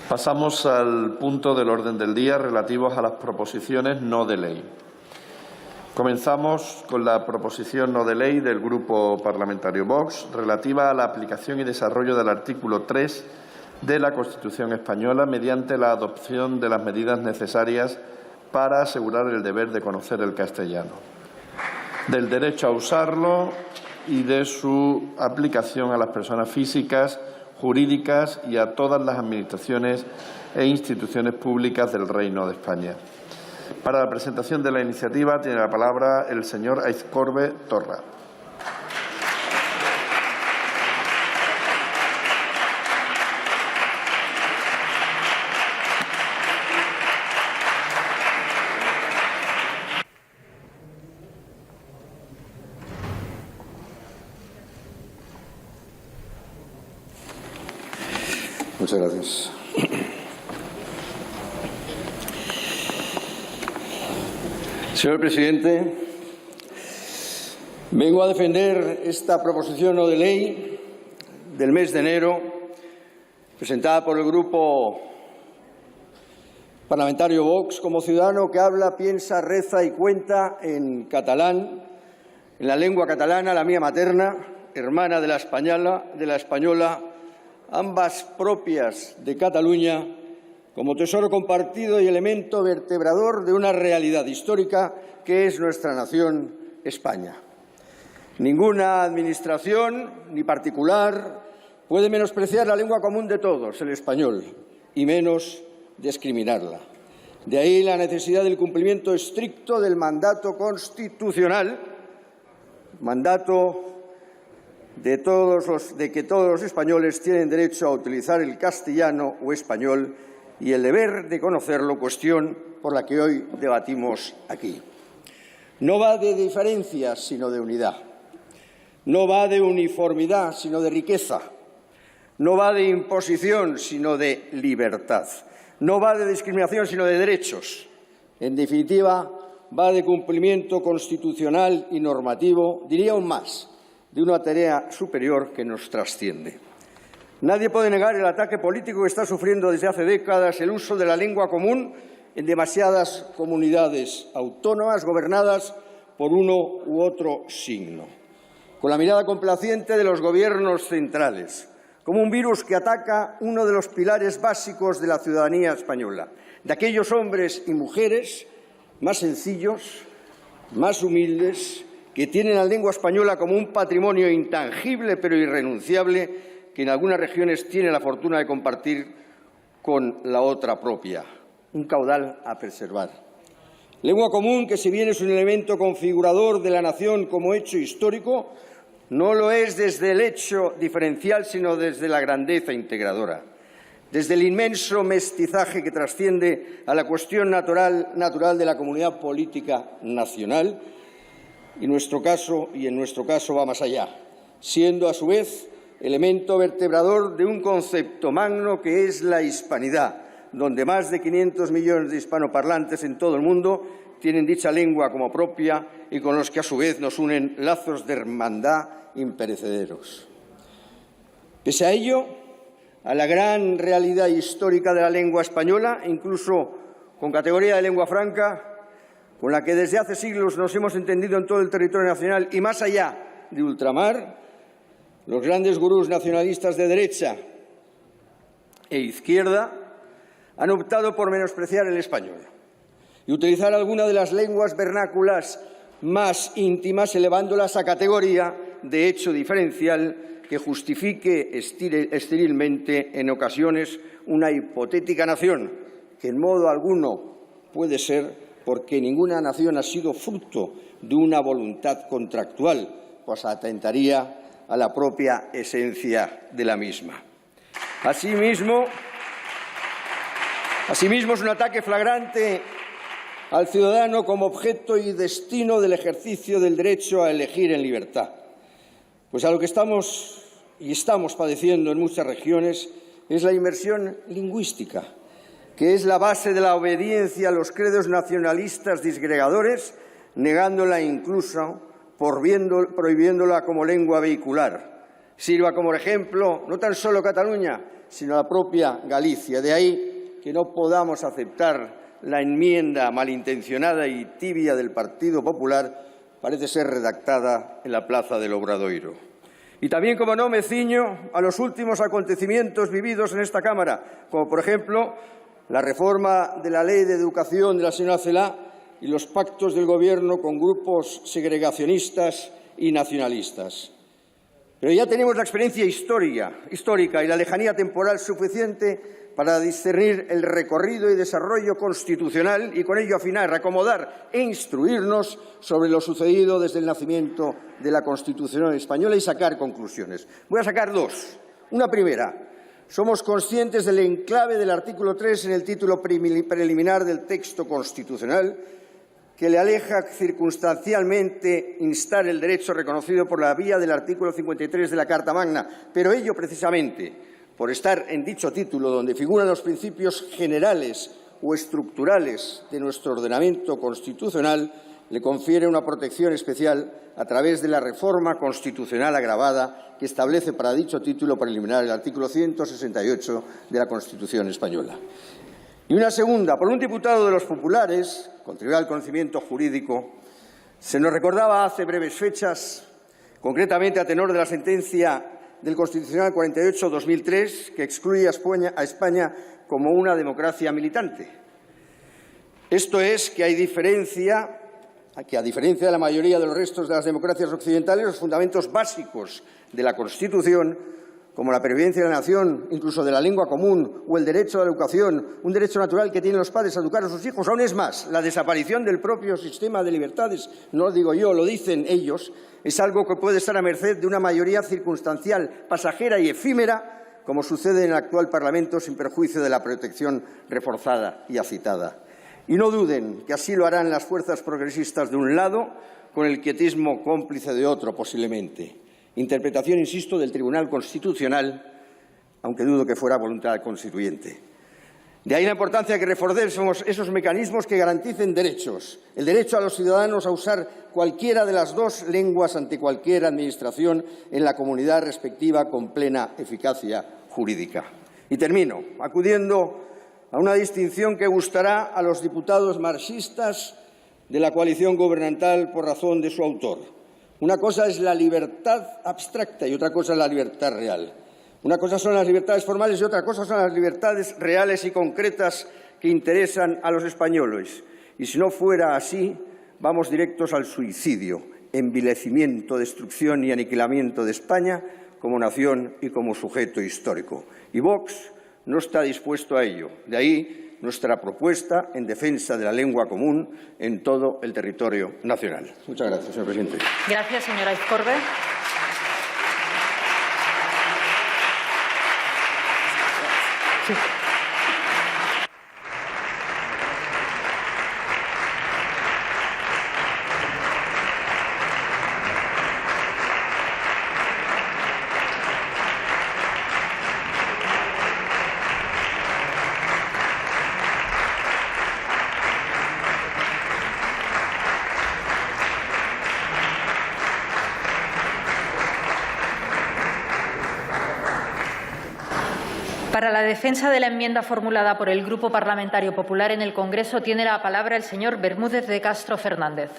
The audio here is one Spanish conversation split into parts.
Pasamos al punto del orden del día relativos a las proposiciones no de ley. Comenzamos con la proposición no de ley del Grupo Parlamentario Vox relativa a la aplicación y desarrollo del artículo 3 de la Constitución española mediante la adopción de las medidas necesarias para asegurar el deber de conocer el castellano, del derecho a usarlo y de su aplicación a las personas físicas, jurídicas y a todas las administraciones e instituciones públicas del Reino de España. Para la presentación de la iniciativa tiene la palabra el señor Aizcorbe Torra. Muchas gracias. Señor presidente, vengo a defender esta proposición no de ley del mes de enero, presentada por el Grupo Parlamentario Vox, como ciudadano que habla, piensa, reza y cuenta en catalán, en la lengua catalana, la mía materna, hermana de la española, ambas propias de Cataluña, como tesoro compartido y elemento vertebrador de una realidad histórica que es nuestra nación, España. Ninguna administración, ni particular, puede menospreciar la lengua común de todos, el español, y menos discriminarla. De ahí la necesidad del cumplimiento estricto del mandato constitucional, mandato de que todos los españoles tienen derecho a utilizar el castellano o español y el deber de conocerlo, cuestión por la que hoy debatimos aquí. No va de diferencias, sino de unidad. No va de uniformidad, sino de riqueza. No va de imposición, sino de libertad. No va de discriminación, sino de derechos. En definitiva, va de cumplimiento constitucional y normativo, diría aún más, de una tarea superior que nos trasciende. Nadie puede negar el ataque político que está sufriendo desde hace décadas el uso de la lengua común en demasiadas comunidades autónomas gobernadas por uno u otro signo, con la mirada complaciente de los gobiernos centrales, como un virus que ataca uno de los pilares básicos de la ciudadanía española, de aquellos hombres y mujeres más sencillos, más humildes, que tienen la lengua española como un patrimonio intangible pero irrenunciable que en algunas regiones tiene la fortuna de compartir con la otra propia, un caudal a preservar. Lengua común que, si bien es un elemento configurador de la nación como hecho histórico, no lo es desde el hecho diferencial, sino desde la grandeza integradora, desde el inmenso mestizaje que trasciende a la cuestión natural de la comunidad política nacional, y en nuestro caso va más allá, siendo a su vez elemento vertebrador de un concepto magno que es la hispanidad, donde más de 500 millones de hispanoparlantes en todo el mundo tienen dicha lengua como propia y con los que a su vez nos unen lazos de hermandad imperecederos. Pese a ello, a la gran realidad histórica de la lengua española, incluso con categoría de lengua franca, con la que desde hace siglos nos hemos entendido en todo el territorio nacional y más allá de ultramar, los grandes gurús nacionalistas de derecha e izquierda han optado por menospreciar el español y utilizar alguna de las lenguas vernáculas más íntimas, elevándolas a categoría de hecho diferencial que justifique estérilmente en ocasiones una hipotética nación que en modo alguno puede ser, porque ninguna nación ha sido fruto de una voluntad contractual, pues atentaría a la propia esencia de la misma. Asimismo, es un ataque flagrante al ciudadano como objeto y destino del ejercicio del derecho a elegir en libertad. Pues a lo que estamos padeciendo en muchas regiones es la inmersión lingüística, que es la base de la obediencia a los credos nacionalistas disgregadores, negándola incluso, prohibiéndola como lengua vehicular. Sirva como ejemplo no tan solo Cataluña, sino a la propia Galicia. De ahí que no podamos aceptar la enmienda malintencionada y tibia del Partido Popular, parece ser redactada en la Plaza del Obradoiro. Y también, como no, me ciño a los últimos acontecimientos vividos en esta Cámara, como por ejemplo la reforma de la Ley de Educación de la señora Celaá y los pactos del Gobierno con grupos segregacionistas y nacionalistas. Pero ya tenemos la experiencia histórica y la lejanía temporal suficiente para discernir el recorrido y desarrollo constitucional y con ello afinar, acomodar e instruirnos sobre lo sucedido desde el nacimiento de la Constitución española y sacar conclusiones. Voy a sacar dos. Una primera. Somos conscientes del enclave del artículo 3 en el título preliminar del texto constitucional que le aleja circunstancialmente instar el derecho reconocido por la vía del artículo 53 de la Carta Magna, pero ello precisamente por estar en dicho título, donde figuran los principios generales o estructurales de nuestro ordenamiento constitucional, le confiere una protección especial a través de la reforma constitucional agravada que establece para dicho título preliminar el artículo 168 de la Constitución española. Y una segunda, por un diputado de los populares, contribuir al conocimiento jurídico, se nos recordaba hace breves fechas, concretamente a tenor de la sentencia del Constitucional 48-2003, que excluye a España como una democracia militante. Esto es que a diferencia de la mayoría de los restos de las democracias occidentales, los fundamentos básicos de la Constitución, como la pervivencia de la nación, incluso de la lengua común, o el derecho a la educación, un derecho natural que tienen los padres a educar a sus hijos, aún es más, la desaparición del propio sistema de libertades, no lo digo yo, lo dicen ellos, es algo que puede estar a merced de una mayoría circunstancial, pasajera y efímera, como sucede en el actual Parlamento, sin perjuicio de la protección reforzada y acitada. Y no duden que así lo harán las fuerzas progresistas de un lado, con el quietismo cómplice de otro, posiblemente. Interpretación, insisto, del Tribunal Constitucional, aunque dudo que fuera voluntad constituyente. De ahí la importancia de que reforcemos esos mecanismos que garanticen derechos. El derecho a los ciudadanos a usar cualquiera de las dos lenguas ante cualquier administración en la comunidad respectiva con plena eficacia jurídica. Y termino acudiendo a una distinción que gustará a los diputados marxistas de la coalición gubernamental por razón de su autor. Una cosa es la libertad abstracta y otra cosa es la libertad real. Una cosa son las libertades formales y otra cosa son las libertades reales y concretas que interesan a los españoles. Y si no fuera así, vamos directos al suicidio, envilecimiento, destrucción y aniquilamiento de España como nación y como sujeto histórico. Y Vox no está dispuesto a ello. De ahí nuestra propuesta en defensa de la lengua común en todo el territorio nacional. Muchas gracias, señor presidente. Gracias, señora Iturbe. Sí. Para la defensa de la enmienda formulada por el Grupo Parlamentario Popular en el Congreso tiene la palabra el señor Bermúdez de Castro Fernández.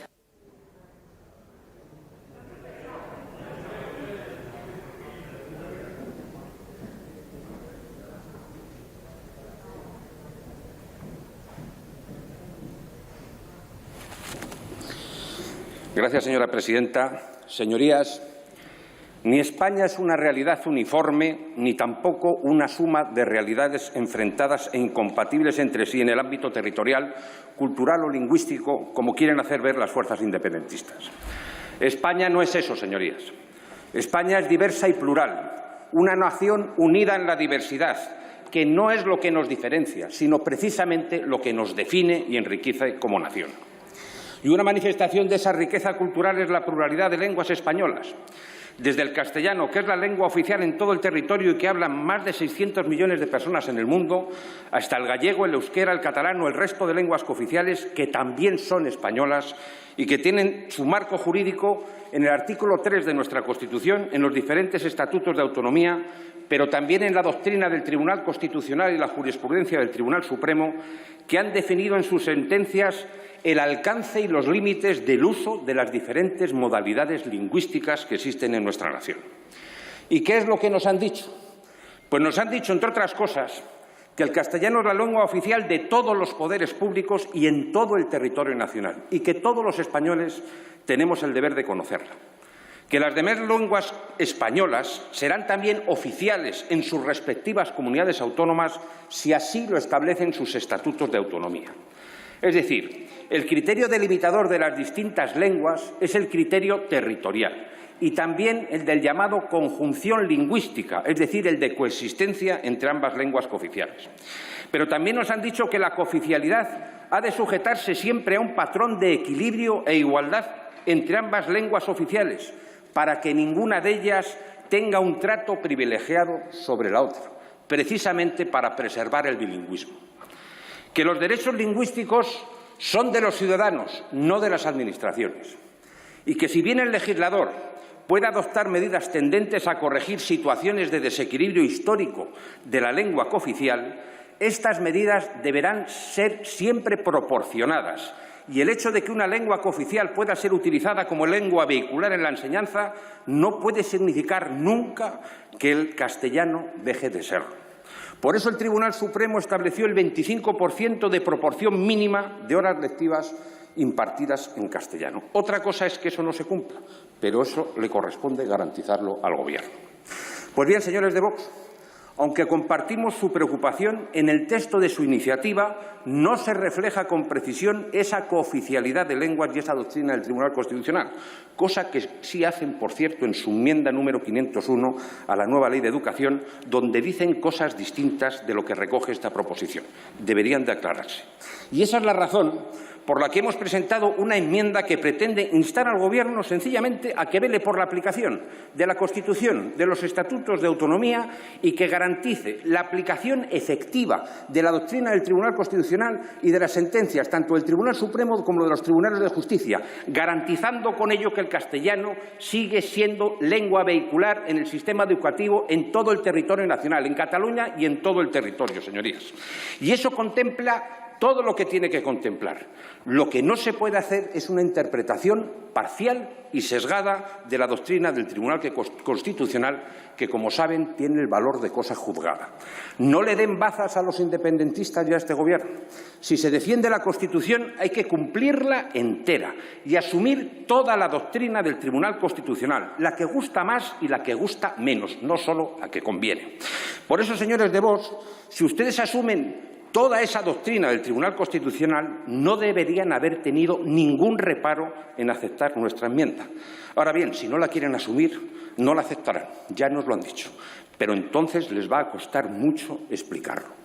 Gracias, señora presidenta. Señorías, ni España es una realidad uniforme, ni tampoco una suma de realidades enfrentadas e incompatibles entre sí en el ámbito territorial, cultural o lingüístico, como quieren hacer ver las fuerzas independentistas. España no es eso, señorías. España es diversa y plural, una nación unida en la diversidad, que no es lo que nos diferencia, sino precisamente lo que nos define y enriquece como nación. Y una manifestación de esa riqueza cultural es la pluralidad de lenguas españolas. Desde el castellano, que es la lengua oficial en todo el territorio y que hablan más de 600 millones de personas en el mundo, hasta el gallego, el euskera, el catalán o el resto de lenguas cooficiales que también son españolas y que tienen su marco jurídico en el artículo 3 de nuestra Constitución, en los diferentes estatutos de autonomía, pero también en la doctrina del Tribunal Constitucional y la jurisprudencia del Tribunal Supremo, que han definido en sus sentencias el alcance y los límites del uso de las diferentes modalidades lingüísticas que existen en nuestra nación. ¿Y qué es lo que nos han dicho? Pues nos han dicho, entre otras cosas, que el castellano es la lengua oficial de todos los poderes públicos y en todo el territorio nacional, y que todos los españoles tenemos el deber de conocerla. Que las demás lenguas españolas serán también oficiales en sus respectivas comunidades autónomas si así lo establecen sus estatutos de autonomía. Es decir, el criterio delimitador de las distintas lenguas es el criterio territorial y también el del llamado conjunción lingüística, es decir, el de coexistencia entre ambas lenguas cooficiales. Pero también nos han dicho que la cooficialidad ha de sujetarse siempre a un patrón de equilibrio e igualdad entre ambas lenguas oficiales, para que ninguna de ellas tenga un trato privilegiado sobre la otra, precisamente para preservar el bilingüismo. Que los derechos lingüísticos son de los ciudadanos, no de las administraciones. Y que si bien el legislador puede adoptar medidas tendentes a corregir situaciones de desequilibrio histórico de la lengua cooficial, estas medidas deberán ser siempre proporcionadas. Y el hecho de que una lengua cooficial pueda ser utilizada como lengua vehicular en la enseñanza no puede significar nunca que el castellano deje de serlo. Por eso el Tribunal Supremo estableció el 25% de proporción mínima de horas lectivas impartidas en castellano. Otra cosa es que eso no se cumpla, pero eso le corresponde garantizarlo al Gobierno. Pues bien, señores de Vox, aunque compartimos su preocupación, en el texto de su iniciativa no se refleja con precisión esa cooficialidad de lenguas y esa doctrina del Tribunal Constitucional, cosa que sí hacen, por cierto, en su enmienda número 501 a la nueva Ley de Educación, donde dicen cosas distintas de lo que recoge esta proposición. Deberían de aclararse. Y esa es la razón por la que hemos presentado una enmienda que pretende instar al Gobierno sencillamente a que vele por la aplicación de la Constitución, de los estatutos de autonomía y que garantice la aplicación efectiva de la doctrina del Tribunal Constitucional y de las sentencias, tanto del Tribunal Supremo como de los tribunales de justicia, garantizando con ello que el castellano sigue siendo lengua vehicular en el sistema educativo en todo el territorio nacional, en Cataluña y en todo el territorio, señorías. Y eso contempla todo lo que tiene que contemplar. Lo que no se puede hacer es una interpretación parcial y sesgada de la doctrina del Tribunal Constitucional, que, como saben, tiene el valor de cosa juzgada. No le den bazas a los independentistas y a este Gobierno. Si se defiende la Constitución, hay que cumplirla entera y asumir toda la doctrina del Tribunal Constitucional, la que gusta más y la que gusta menos, no solo la que conviene. Por eso, señores de Vox, si ustedes asumen toda esa doctrina del Tribunal Constitucional, no deberían haber tenido ningún reparo en aceptar nuestra enmienda. Ahora bien, si no la quieren asumir, no la aceptarán, ya nos lo han dicho, pero entonces les va a costar mucho explicarlo.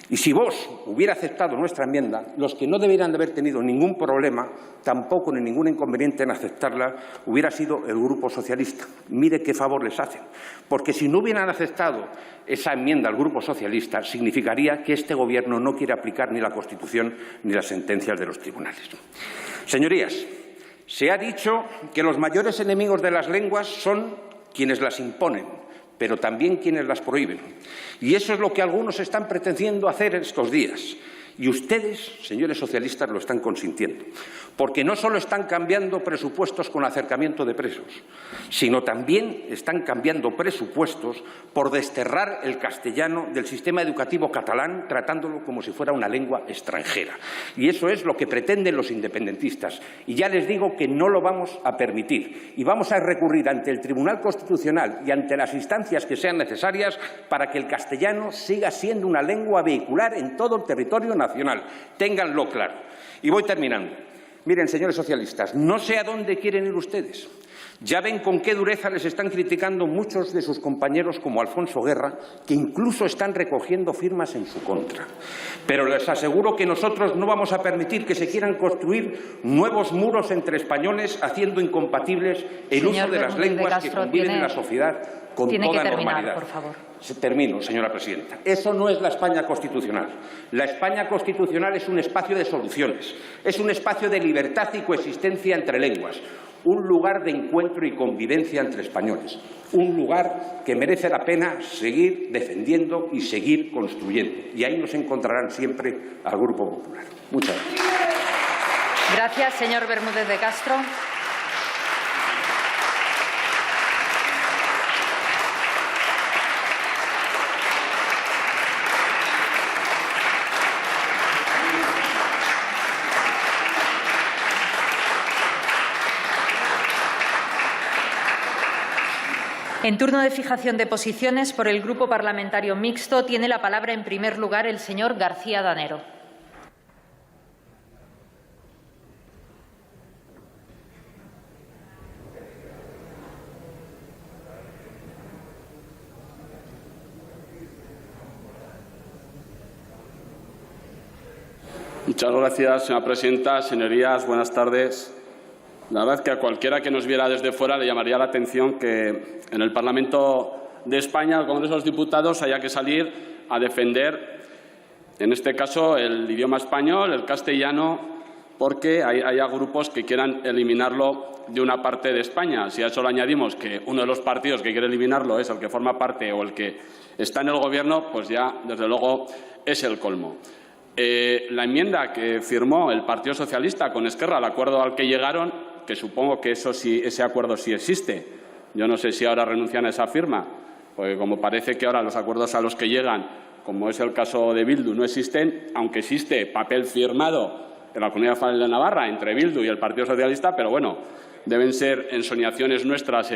Y si Vox hubiera aceptado nuestra enmienda, los que no deberían de haber tenido ningún problema, tampoco ni ningún inconveniente en aceptarla, hubiera sido el Grupo Socialista. Mire qué favor les hacen, porque si no hubieran aceptado esa enmienda al Grupo Socialista, significaría que este Gobierno no quiere aplicar ni la Constitución ni las sentencias de los tribunales. Señorías, se ha dicho que los mayores enemigos de las lenguas son quienes las imponen, pero también quienes las prohíben. Y eso es lo que algunos están pretendiendo hacer estos días. Y ustedes, señores socialistas, lo están consintiendo, porque no solo están cambiando presupuestos con acercamiento de presos, sino también están cambiando presupuestos por desterrar el castellano del sistema educativo catalán, tratándolo como si fuera una lengua extranjera. Y eso es lo que pretenden los independentistas. Y ya les digo que no lo vamos a permitir. Y vamos a recurrir ante el Tribunal Constitucional y ante las instancias que sean necesarias para que el castellano siga siendo una lengua vehicular en todo el territorio nacional. Ténganlo claro. Y voy terminando. Miren, señores socialistas, no sé a dónde quieren ir ustedes. Ya ven con qué dureza les están criticando muchos de sus compañeros como Alfonso Guerra, que incluso están recogiendo firmas en su contra. Pero les aseguro que nosotros no vamos a permitir que se quieran construir nuevos muros entre españoles, haciendo incompatibles el uso de las lenguas que conviven en la sociedad con toda normalidad. Por favor. Termino, señora presidenta. Eso no es la España constitucional. La España constitucional es un espacio de soluciones, es un espacio de libertad y coexistencia entre lenguas. un lugar de encuentro y convivencia entre españoles, un lugar que merece la pena seguir defendiendo y seguir construyendo. Y ahí nos encontrarán siempre al Grupo Popular. Muchas gracias. Gracias, señor Bermúdez de Castro. En turno de fijación de posiciones, por el Grupo Parlamentario Mixto, tiene la palabra en primer lugar el señor García Danero. Muchas gracias, señora presidenta. Señorías, buenas tardes. La verdad es que a cualquiera que nos viera desde fuera le llamaría la atención que en el Parlamento de España, el Congreso de los Diputados, haya que salir a defender, en este caso, el idioma español, el castellano, porque haya grupos que quieran eliminarlo de una parte de España. Si a eso le añadimos que uno de los partidos que quiere eliminarlo es el que forma parte o el que está en el Gobierno, pues ya, desde luego, es el colmo. La enmienda que firmó el Partido Socialista con Esquerra, el acuerdo al que llegaron, que supongo que ese acuerdo sí existe. Yo no sé si ahora renuncian a esa firma, porque como parece que ahora los acuerdos a los que llegan, como es el caso de Bildu, no existen, aunque existe papel firmado en la Comunidad Federal de Navarra entre Bildu y el Partido Socialista, pero bueno, deben ser ensoñaciones nuestras.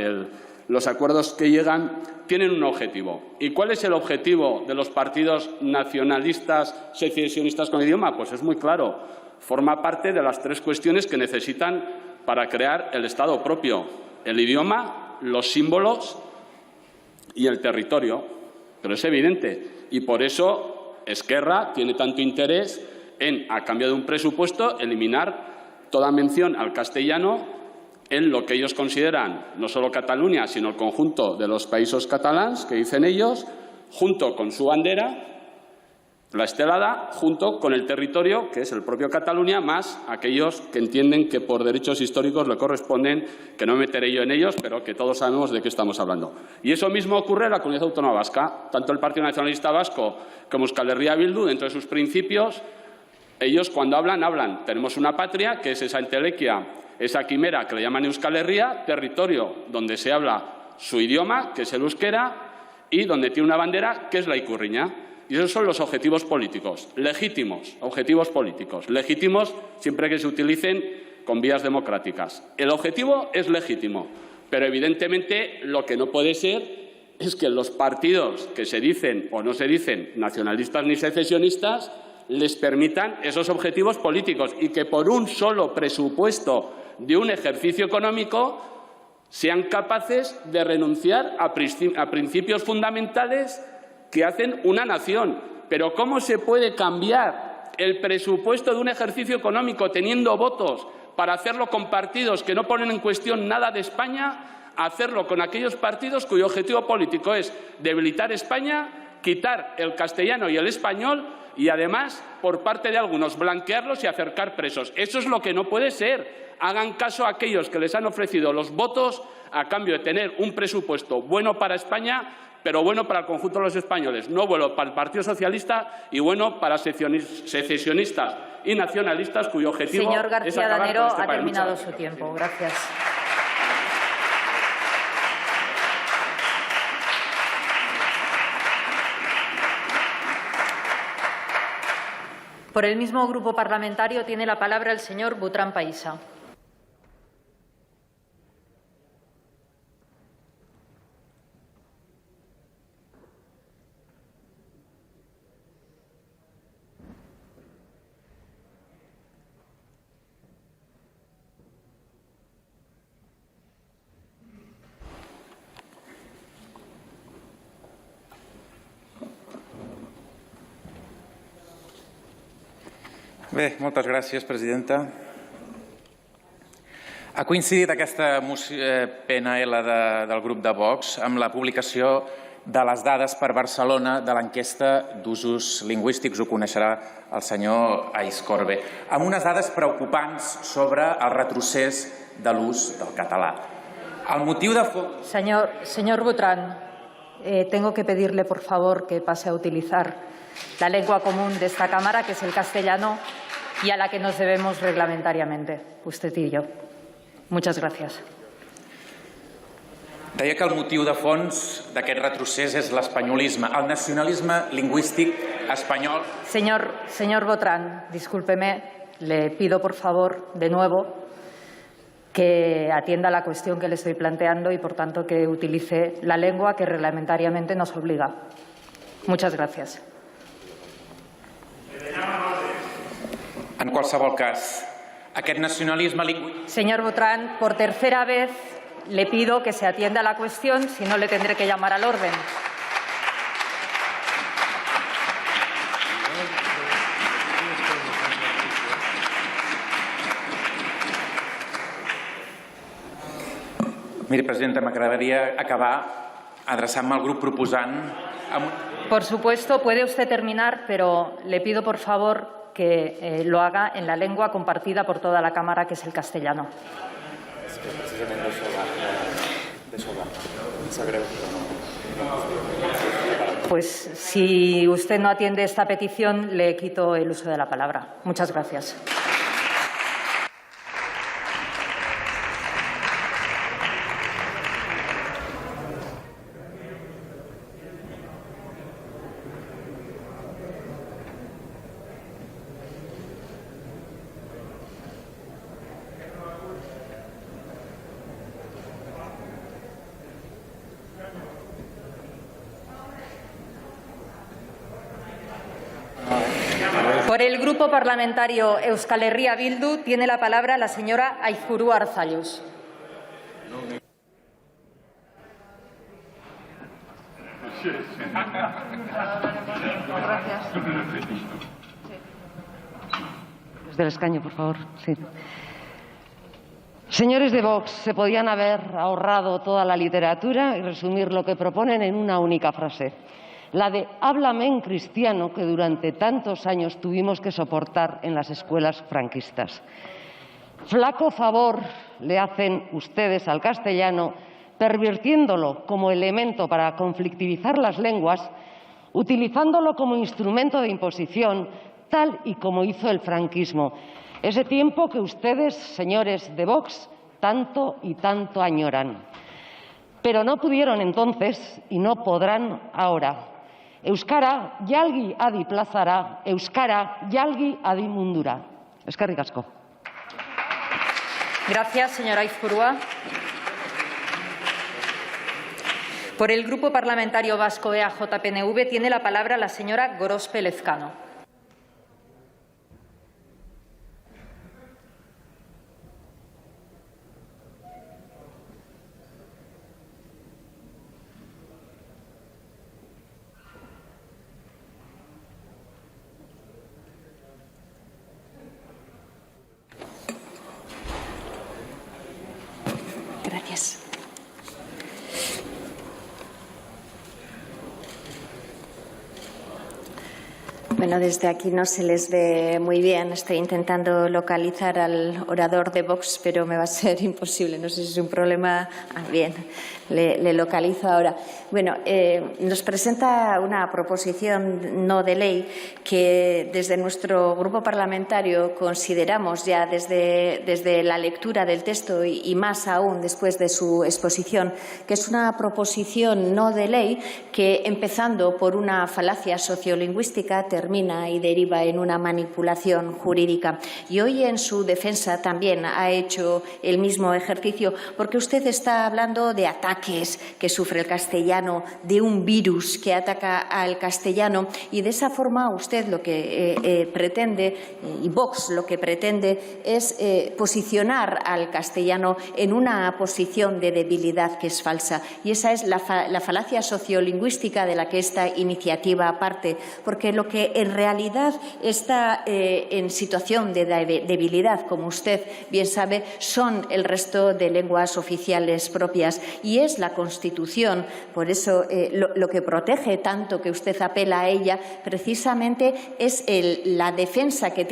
Los acuerdos que llegan tienen un objetivo. ¿Y cuál es el objetivo de los partidos nacionalistas, secesionistas con idioma? Pues es muy claro. Forma parte de las tres cuestiones que necesitan para crear el Estado propio: el idioma, los símbolos y el territorio. Pero es evidente. Y por eso Esquerra tiene tanto interés en, a cambio de un presupuesto, eliminar toda mención al castellano en lo que ellos consideran no solo Cataluña, sino el conjunto de los països catalans, que dicen ellos, junto con su bandera, la estelada, junto con el territorio, que es el propio Cataluña, más aquellos que entienden que por derechos históricos le corresponden, que no me meteré yo en ellos, pero que todos sabemos de qué estamos hablando. Y eso mismo ocurre en la Comunidad Autónoma Vasca. Tanto el Partido Nacionalista Vasco como Euskal Herria Bildu, dentro de sus principios, ellos cuando hablan, tenemos una patria, que es esa entelequia, esa quimera que le llaman Euskal Herria, territorio donde se habla su idioma, que es el euskera, y donde tiene una bandera, que es la ikurriña. Y esos son los objetivos políticos, legítimos, objetivos políticos, legítimos siempre que se utilicen con vías democráticas. El objetivo es legítimo, pero evidentemente lo que no puede ser es que los partidos que se dicen o no se dicen nacionalistas ni secesionistas les permitan esos objetivos políticos y que por un solo presupuesto de un ejercicio económico sean capaces de renunciar a principios fundamentales que hacen una nación. Pero ¿cómo se puede cambiar el presupuesto de un ejercicio económico teniendo votos para hacerlo con partidos que no ponen en cuestión nada de España, a hacerlo con aquellos partidos cuyo objetivo político es debilitar España, quitar el castellano y el español y, además, por parte de algunos, blanquearlos y acercar presos? Eso es lo que no puede ser. Hagan caso a aquellos que les han ofrecido los votos a cambio de tener un presupuesto bueno para España, pero bueno para el conjunto de los españoles, no bueno para el Partido Socialista y bueno para secesionistas y nacionalistas cuyo objetivo Señor es García acabar Danero, con este ha país. terminado su tiempo. Gracias. Por el mismo grupo parlamentario tiene la palabra el señor Butrán Paisa. Bé, moltes gràcies, presidenta. Ha coincidit aquesta PNL del grup de Vox amb la publicació de les dades per Barcelona de l'enquesta d'usos lingüístics, ho coneixerà el senyor Aiscorbe, amb unes dades preocupants sobre el retrocés de l'ús del català. El motiu de... Señor Botran, tengo que pedirle, por favor, que pase a utilizar la lengua común de esta Cámara, que es el castellano, y a la que nos debemos reglamentariamente, usted y yo. Muchas gracias. Deia que el motiu de fons d'aquest retrocés és l'espanyolisme, el nacionalisme lingüístic espanyol. Señor Botran, discúlpeme, le pido por favor de nuevo que atienda la cuestión que le estoy planteando y, por tanto, que utilice la lengua que reglamentariamente nos obliga. Muchas gracias. En qualsevol cas, aquest nacionalisme lingüístic... Señor Botran, por tercera vez le pido que se atienda a la cuestión, si no le tendré que llamar al orden. Miri, presidenta, m'agradaria acabar adreçant-me al grup proposant. Por supuesto, puede usted terminar, pero le pido por favor que lo haga en la lengua compartida por toda la Cámara, que es el castellano. Pues si usted no atiende esta petición, le quito el uso de la palabra. Muchas gracias. Por el Grupo Parlamentario Euskal Herria Bildu tiene la palabra la señora Aizpurua Arzallus. Gracias. Desde el escaño, por favor. Sí. Señores de Vox, se podían haber ahorrado toda la literatura y resumir lo que proponen en una única frase. La de háblame en cristiano que durante tantos años tuvimos que soportar en las escuelas franquistas. Flaco favor le hacen ustedes al castellano pervirtiéndolo como elemento para conflictivizar las lenguas, utilizándolo como instrumento de imposición, tal y como hizo el franquismo. Ese tiempo que ustedes, señores de Vox, tanto y tanto añoran. Pero no pudieron entonces y no podrán ahora. Euskara jalgi adi plazara, euskara jalgi adi mundura. Eskerrik asko. Gracias, señora Aizpurua. Por el Grupo Parlamentario Vasco EAJ-PNV tiene la palabra la señora Gorospe Lezcano. Gracias. Bueno, desde aquí no se les ve muy bien. Estoy intentando localizar al orador de Vox, pero me va a ser imposible. No sé si es un problema. Bien, le localizo ahora. Bueno, nos presenta una proposición no de ley que desde nuestro grupo parlamentario consideramos ya desde la lectura del texto y más aún después de su exposición, que es una proposición no de ley que, empezando por una falacia sociolingüística, termina y deriva en una manipulación jurídica. Y hoy en su defensa también ha hecho el mismo ejercicio, porque usted está hablando de ataques que sufre el castellano, de un virus que ataca al castellano, y de esa forma usted lo que pretende, y Vox lo que pretende, es posicionar al castellano en una posición de debilidad que es falsa. Y esa es la falacia sociolingüística de la que esta iniciativa parte, porque lo que en realidad está en situación de debilidad, como usted bien sabe, son el resto de lenguas oficiales propias. Y es la Constitución. Por eso lo que protege tanto, que usted apela a ella, precisamente es la defensa que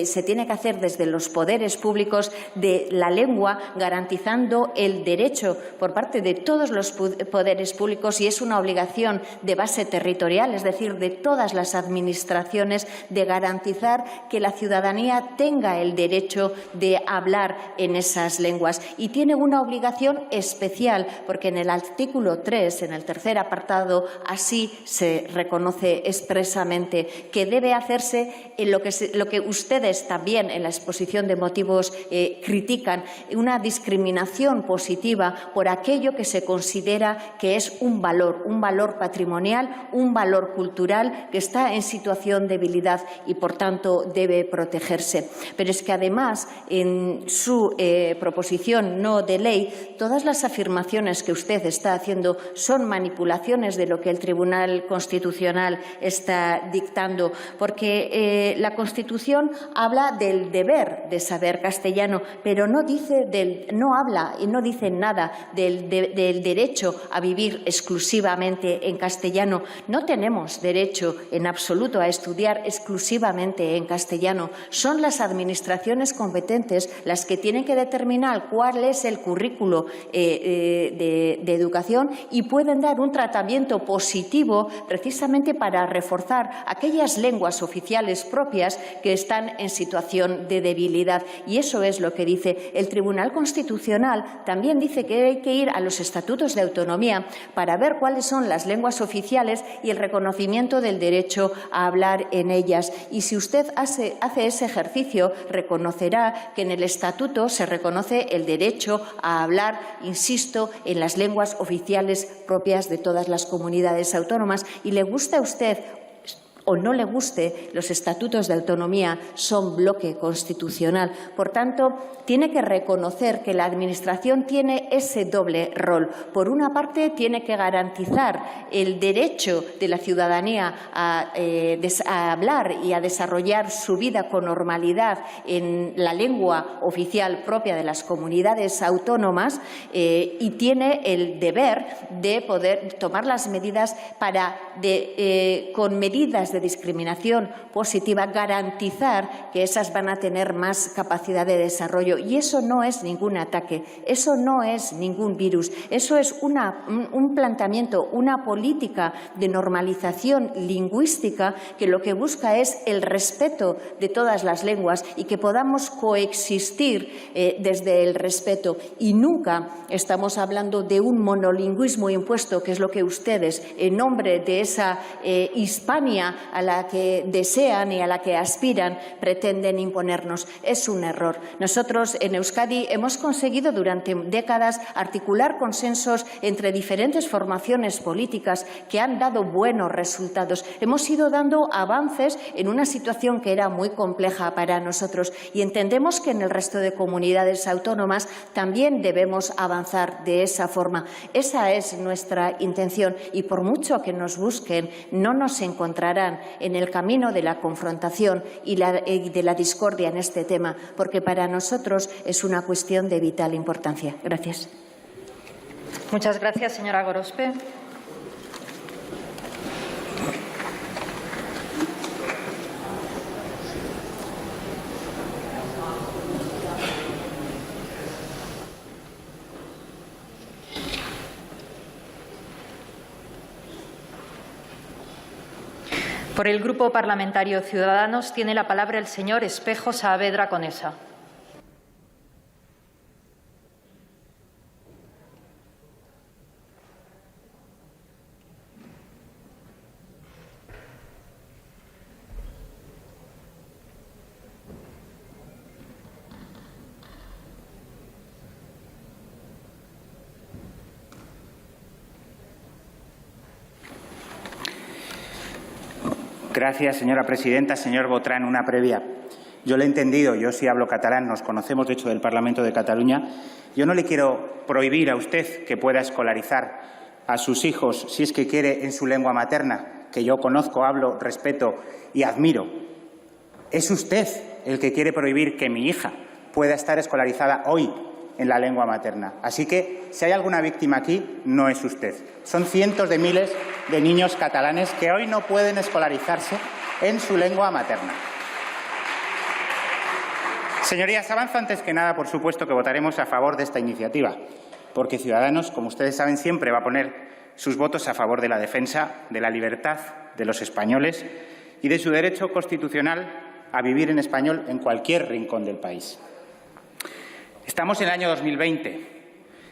se tiene que hacer desde los poderes públicos de la lengua, garantizando el derecho por parte de todos los poderes públicos, y es una obligación de base territorial, es decir, de todas las administraciones, de garantizar que la ciudadanía tenga el derecho de hablar en esas lenguas. Y tiene una obligación especial, porque en el artículo 3, en el tercer apartado, así se reconoce expresamente que debe hacerse en lo que ustedes también en la exposición de motivos critican, una discriminación positiva por aquello que se considera que es un valor patrimonial, un valor cultural que está en situación de debilidad y, por tanto, debe protegerse. Pero es que, además, en su proposición no de ley, todas las afirmaciones que usted está haciendo son manipulaciones de lo que el Tribunal Constitucional está dictando, porque la Constitución habla del deber de saber castellano, pero no habla y no dice nada del derecho a vivir exclusivamente en castellano. No tenemos derecho en absoluto a estudiar exclusivamente en castellano. Son las administraciones competentes las que tienen que determinar cuál es el currículo de educación, y pueden dar un tratamiento positivo precisamente para reforzar aquellas lenguas oficiales propias que están en situación de debilidad. Y eso es lo que dice el Tribunal Constitucional. También dice que hay que ir a los estatutos de autonomía para ver cuáles son las lenguas oficiales y el reconocimiento del derecho a hablar en ellas. Y si usted hace ese ejercicio, reconocerá que en el estatuto se reconoce el derecho a hablar, insisto, en las lenguas oficiales propias de todas las comunidades autónomas. Y le gusta a usted o no le guste, los estatutos de autonomía son bloque constitucional. Por tanto, tiene que reconocer que la Administración tiene ese doble rol. Por una parte, tiene que garantizar el derecho de la ciudadanía a hablar y a desarrollar su vida con normalidad en la lengua oficial propia de las comunidades autónomas, y tiene el deber de poder tomar las medidas con medidas de discriminación positiva, garantizar que esas van a tener más capacidad de desarrollo. Y eso no es ningún ataque, eso no es ningún virus, eso es un planteamiento, una política de normalización lingüística que lo que busca es el respeto de todas las lenguas y que podamos coexistir desde el respeto. Y nunca estamos hablando de un monolingüismo impuesto, que es lo que ustedes, en nombre de esa Hispania a la que desean y a la que aspiran, pretenden imponernos. Es un error. Nosotros en Euskadi hemos conseguido durante décadas articular consensos entre diferentes formaciones políticas que han dado buenos resultados. Hemos ido dando avances en una situación que era muy compleja para nosotros, y entendemos que en el resto de comunidades autónomas también debemos avanzar de esa forma. Esa es nuestra intención, y por mucho que nos busquen, no nos encontrarán en el camino de la confrontación y de la discordia en este tema, porque para nosotros es una cuestión de vital importancia. Gracias. Muchas gracias, señora Gorospe. Por el Grupo Parlamentario Ciudadanos tiene la palabra el señor Espejo Saavedra Conesa. Gracias, señora presidenta. Señor Botran, una previa. Yo le he entendido, yo sí hablo catalán, nos conocemos de hecho del Parlamento de Cataluña. Yo no le quiero prohibir a usted que pueda escolarizar a sus hijos, si es que quiere, en su lengua materna, que yo conozco, hablo, respeto y admiro. Es usted el que quiere prohibir que mi hija pueda estar escolarizada hoy en la lengua materna. Así que, si hay alguna víctima aquí, no es usted. Son cientos de miles de niños catalanes que hoy no pueden escolarizarse en su lengua materna. Señorías, avanzo antes que nada, por supuesto, que votaremos a favor de esta iniciativa, porque Ciudadanos, como ustedes saben, siempre va a poner sus votos a favor de la defensa de la libertad de los españoles y de su derecho constitucional a vivir en español en cualquier rincón del país. Estamos en el año 2020.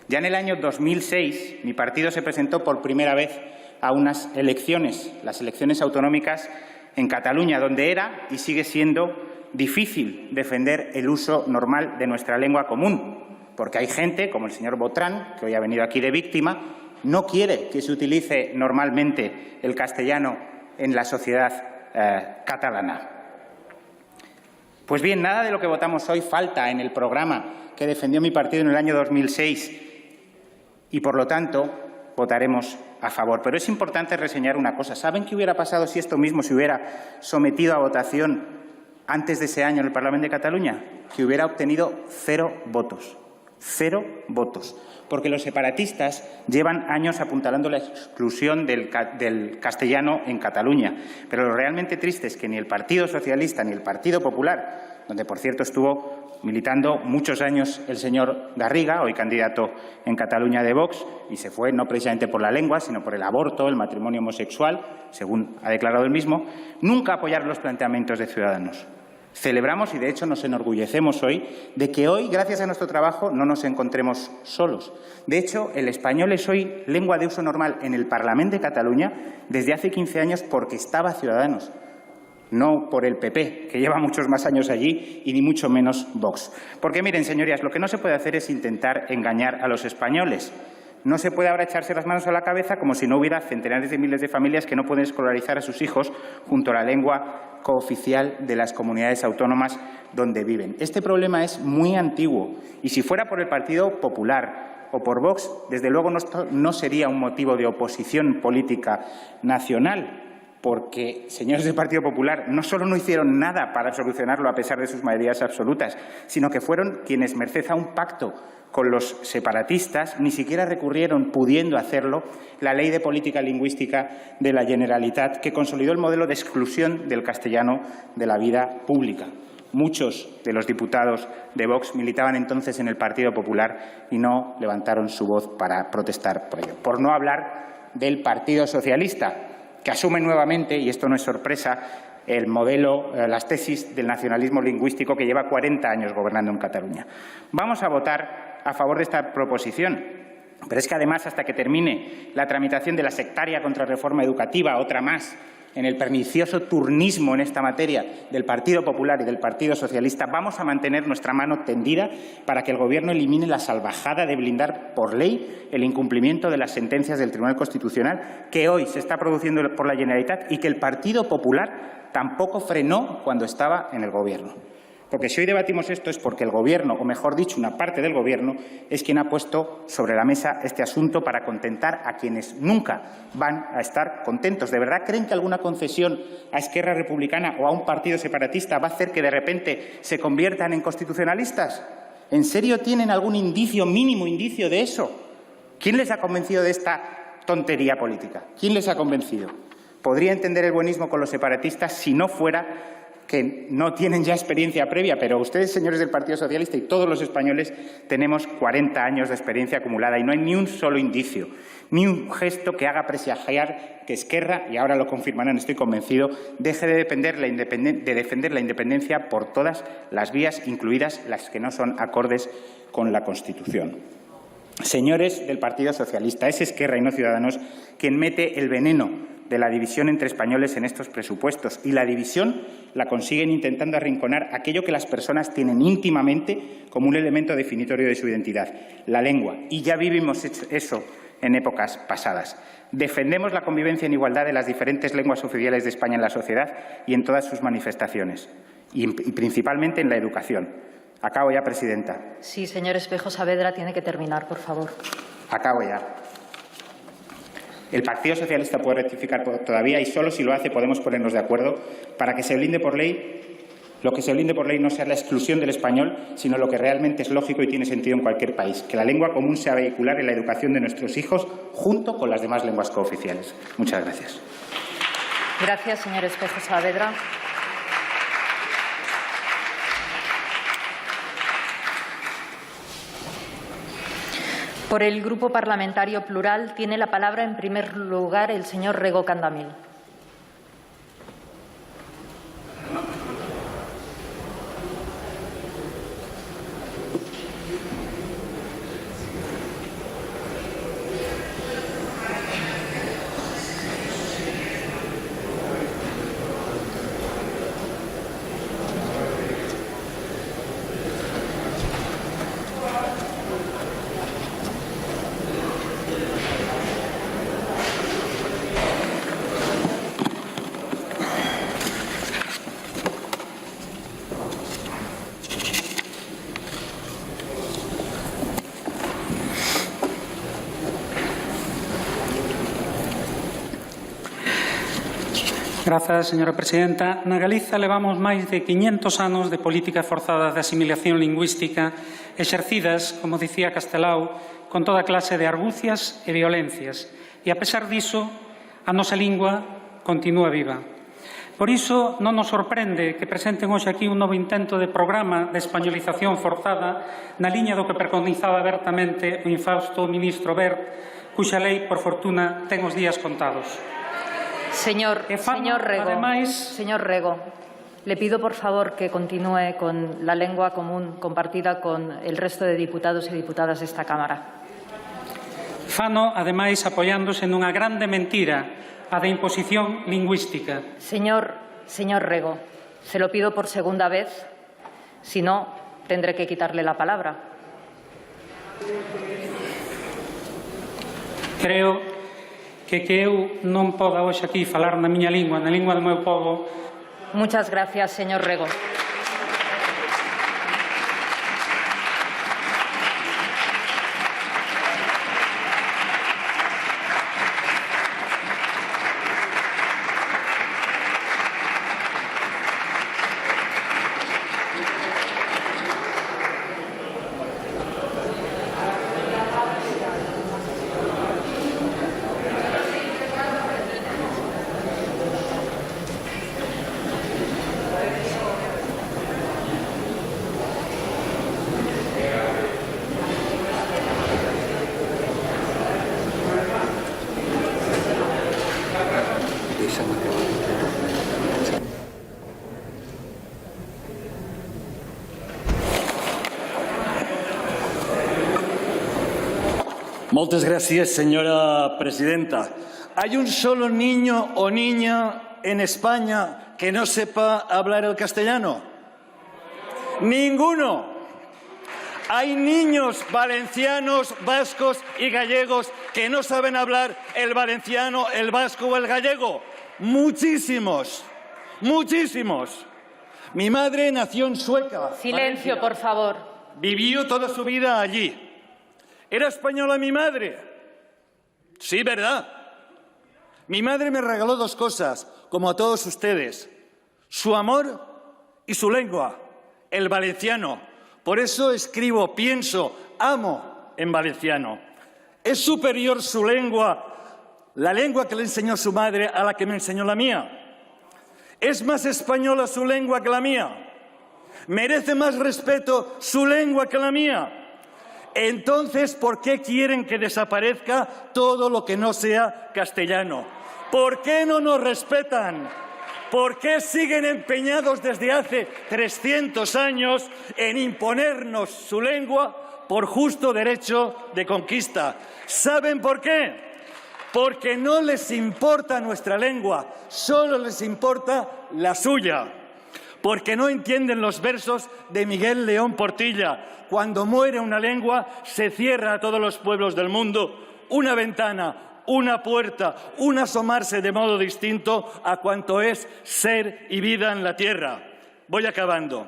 Ya en el año 2006 mi partido se presentó por primera vez a unas elecciones, las elecciones autonómicas en Cataluña, donde era y sigue siendo difícil defender el uso normal de nuestra lengua común, porque hay gente, como el señor Botran, que hoy ha venido aquí de víctima, no quiere que se utilice normalmente el castellano en la sociedad catalana. Pues bien, nada de lo que votamos hoy falta en el programa que defendió mi partido en el año 2006 y, por lo tanto, votaremos a favor. Pero es importante reseñar una cosa. ¿Saben qué hubiera pasado si esto mismo se hubiera sometido a votación antes de ese año en el Parlamento de Cataluña? Que hubiera obtenido 0 votos. 0 votos. Porque los separatistas llevan años apuntalando la exclusión del castellano en Cataluña. Pero lo realmente triste es que ni el Partido Socialista ni el Partido Popular, donde, por cierto, estuvo militando muchos años el señor Garriga, hoy candidato en Cataluña de Vox, y se fue no precisamente por la lengua, sino por el aborto, el matrimonio homosexual, según ha declarado él mismo, nunca apoyaron los planteamientos de Ciudadanos. Celebramos y, de hecho, nos enorgullecemos hoy de que hoy, gracias a nuestro trabajo, no nos encontremos solos. De hecho, el español es hoy lengua de uso normal en el Parlamento de Cataluña desde hace 15 años porque estaba Ciudadanos, no por el PP, que lleva muchos más años allí, y ni mucho menos Vox. Porque, miren, señorías, lo que no se puede hacer es intentar engañar a los españoles. No se puede ahora echarse las manos a la cabeza como si no hubiera centenares de miles de familias que no pueden escolarizar a sus hijos junto a la lengua cooficial de las comunidades autónomas donde viven. Este problema es muy antiguo y si fuera por el Partido Popular o por Vox, desde luego no sería un motivo de oposición política nacional, porque, señores del Partido Popular, no solo no hicieron nada para solucionarlo a pesar de sus mayorías absolutas, sino que fueron quienes, merced a un pacto con los separatistas, ni siquiera recurrieron, pudiendo hacerlo, la Ley de Política Lingüística de la Generalitat, que consolidó el modelo de exclusión del castellano de la vida pública. Muchos de los diputados de Vox militaban entonces en el Partido Popular y no levantaron su voz para protestar por ello. Por no hablar del Partido Socialista, que asume nuevamente, y esto no es sorpresa, el modelo, las tesis del nacionalismo lingüístico que lleva 40 años gobernando en Cataluña. Vamos a votar a favor de esta proposición, pero es que además, hasta que termine la tramitación de la sectaria contrarreforma educativa, otra más, en el pernicioso turnismo en esta materia del Partido Popular y del Partido Socialista, vamos a mantener nuestra mano tendida para que el Gobierno elimine la salvajada de blindar por ley el incumplimiento de las sentencias del Tribunal Constitucional que hoy se está produciendo por la Generalitat y que el Partido Popular tampoco frenó cuando estaba en el Gobierno. Porque si hoy debatimos esto es porque el Gobierno, o mejor dicho, una parte del Gobierno, es quien ha puesto sobre la mesa este asunto para contentar a quienes nunca van a estar contentos. ¿De verdad creen que alguna concesión a Esquerra Republicana o a un partido separatista va a hacer que de repente se conviertan en constitucionalistas? ¿En serio tienen algún indicio, mínimo indicio de eso? ¿Quién les ha convencido de esta tontería política? ¿Quién les ha convencido? Podría entender el buenismo con los separatistas si no fuera que no tienen ya experiencia previa, pero ustedes, señores del Partido Socialista, y todos los españoles tenemos 40 años de experiencia acumulada y no hay ni un solo indicio, ni un gesto que haga presagiar que Esquerra, y ahora lo confirmarán, estoy convencido, deje de defender la independencia por todas las vías, incluidas las que no son acordes con la Constitución. Señores del Partido Socialista, es Esquerra y no Ciudadanos quien mete el veneno de la división entre españoles en estos presupuestos. Y la división la consiguen intentando arrinconar aquello que las personas tienen íntimamente como un elemento definitorio de su identidad, la lengua. Y ya vivimos eso en épocas pasadas. Defendemos la convivencia en igualdad de las diferentes lenguas oficiales de España en la sociedad y en todas sus manifestaciones, y principalmente en la educación. Acabo ya, presidenta. Sí, señor Espejo Saavedra, tiene que terminar, por favor. Acabo ya. El Partido Socialista puede rectificar todavía y solo si lo hace podemos ponernos de acuerdo para que se blinde por ley lo que se blinde por ley no sea la exclusión del español, sino lo que realmente es lógico y tiene sentido en cualquier país, que la lengua común sea vehicular en la educación de nuestros hijos junto con las demás lenguas cooficiales. Muchas gracias. Gracias, señor Espejo Saavedra. Por el Grupo Parlamentario Plural tiene la palabra, en primer lugar, el señor Rego Candamil. Grazas, señora presidenta. Na Galiza levamos máis de 500 anos de políticas forzadas de asimilación lingüística exercidas, como dicía Castelao, con toda clase de argucias e violencias. E, a pesar diso, a nosa lingua continúa viva. Por iso, non nos sorprende que presenten hoxe aquí un novo intento de programa de españolización forzada na liña do que preconizaba abertamente o infausto ministro Wert, cuxa lei, por fortuna, ten os días contados. Señor Rego, le pido por favor que continúe con la lengua común compartida con el resto de diputados e diputadas desta Cámara. Fano, ademais, apoiándose nunha grande mentira, a de imposición lingüística. Señor Rego, se lo pido por segunda vez, si no, tendré que quitarle la palabra. Creo que eu non poda hoxe aquí falar na miña lingua, na lingua do meu povo. Muchas gracias, señor Rego. Moltes gràcies, señora presidenta. ¿Hay un solo niño o niña en España que no sepa hablar el castellano? ¡Ninguno! Hay niños valencianos, vascos y gallegos que no saben hablar el valenciano, el vasco o el gallego. Muchísimos, muchísimos. Mi madre nació en Sueca. Silencio, por favor. Vivió toda su vida allí. ¿Era española mi madre? Sí, ¿verdad? Mi madre me regaló dos cosas, como a todos ustedes. Su amor y su lengua, el valenciano. Por eso escribo, pienso, amo en valenciano. ¿Es superior su lengua, la lengua que le enseñó su madre, a la que me enseñó la mía? ¿Es más española su lengua que la mía? ¿Merece más respeto su lengua que la mía? Entonces, ¿por qué quieren que desaparezca todo lo que no sea castellano? ¿Por qué no nos respetan? ¿Por qué siguen empeñados desde hace 300 años en imponernos su lengua por justo derecho de conquista? ¿Saben por qué? Porque no les importa nuestra lengua, solo les importa la suya. Porque no entienden los versos de Miguel León Portilla. Cuando muere una lengua, se cierra a todos los pueblos del mundo una ventana, una puerta, un asomarse de modo distinto a cuanto es ser y vida en la tierra. Voy acabando.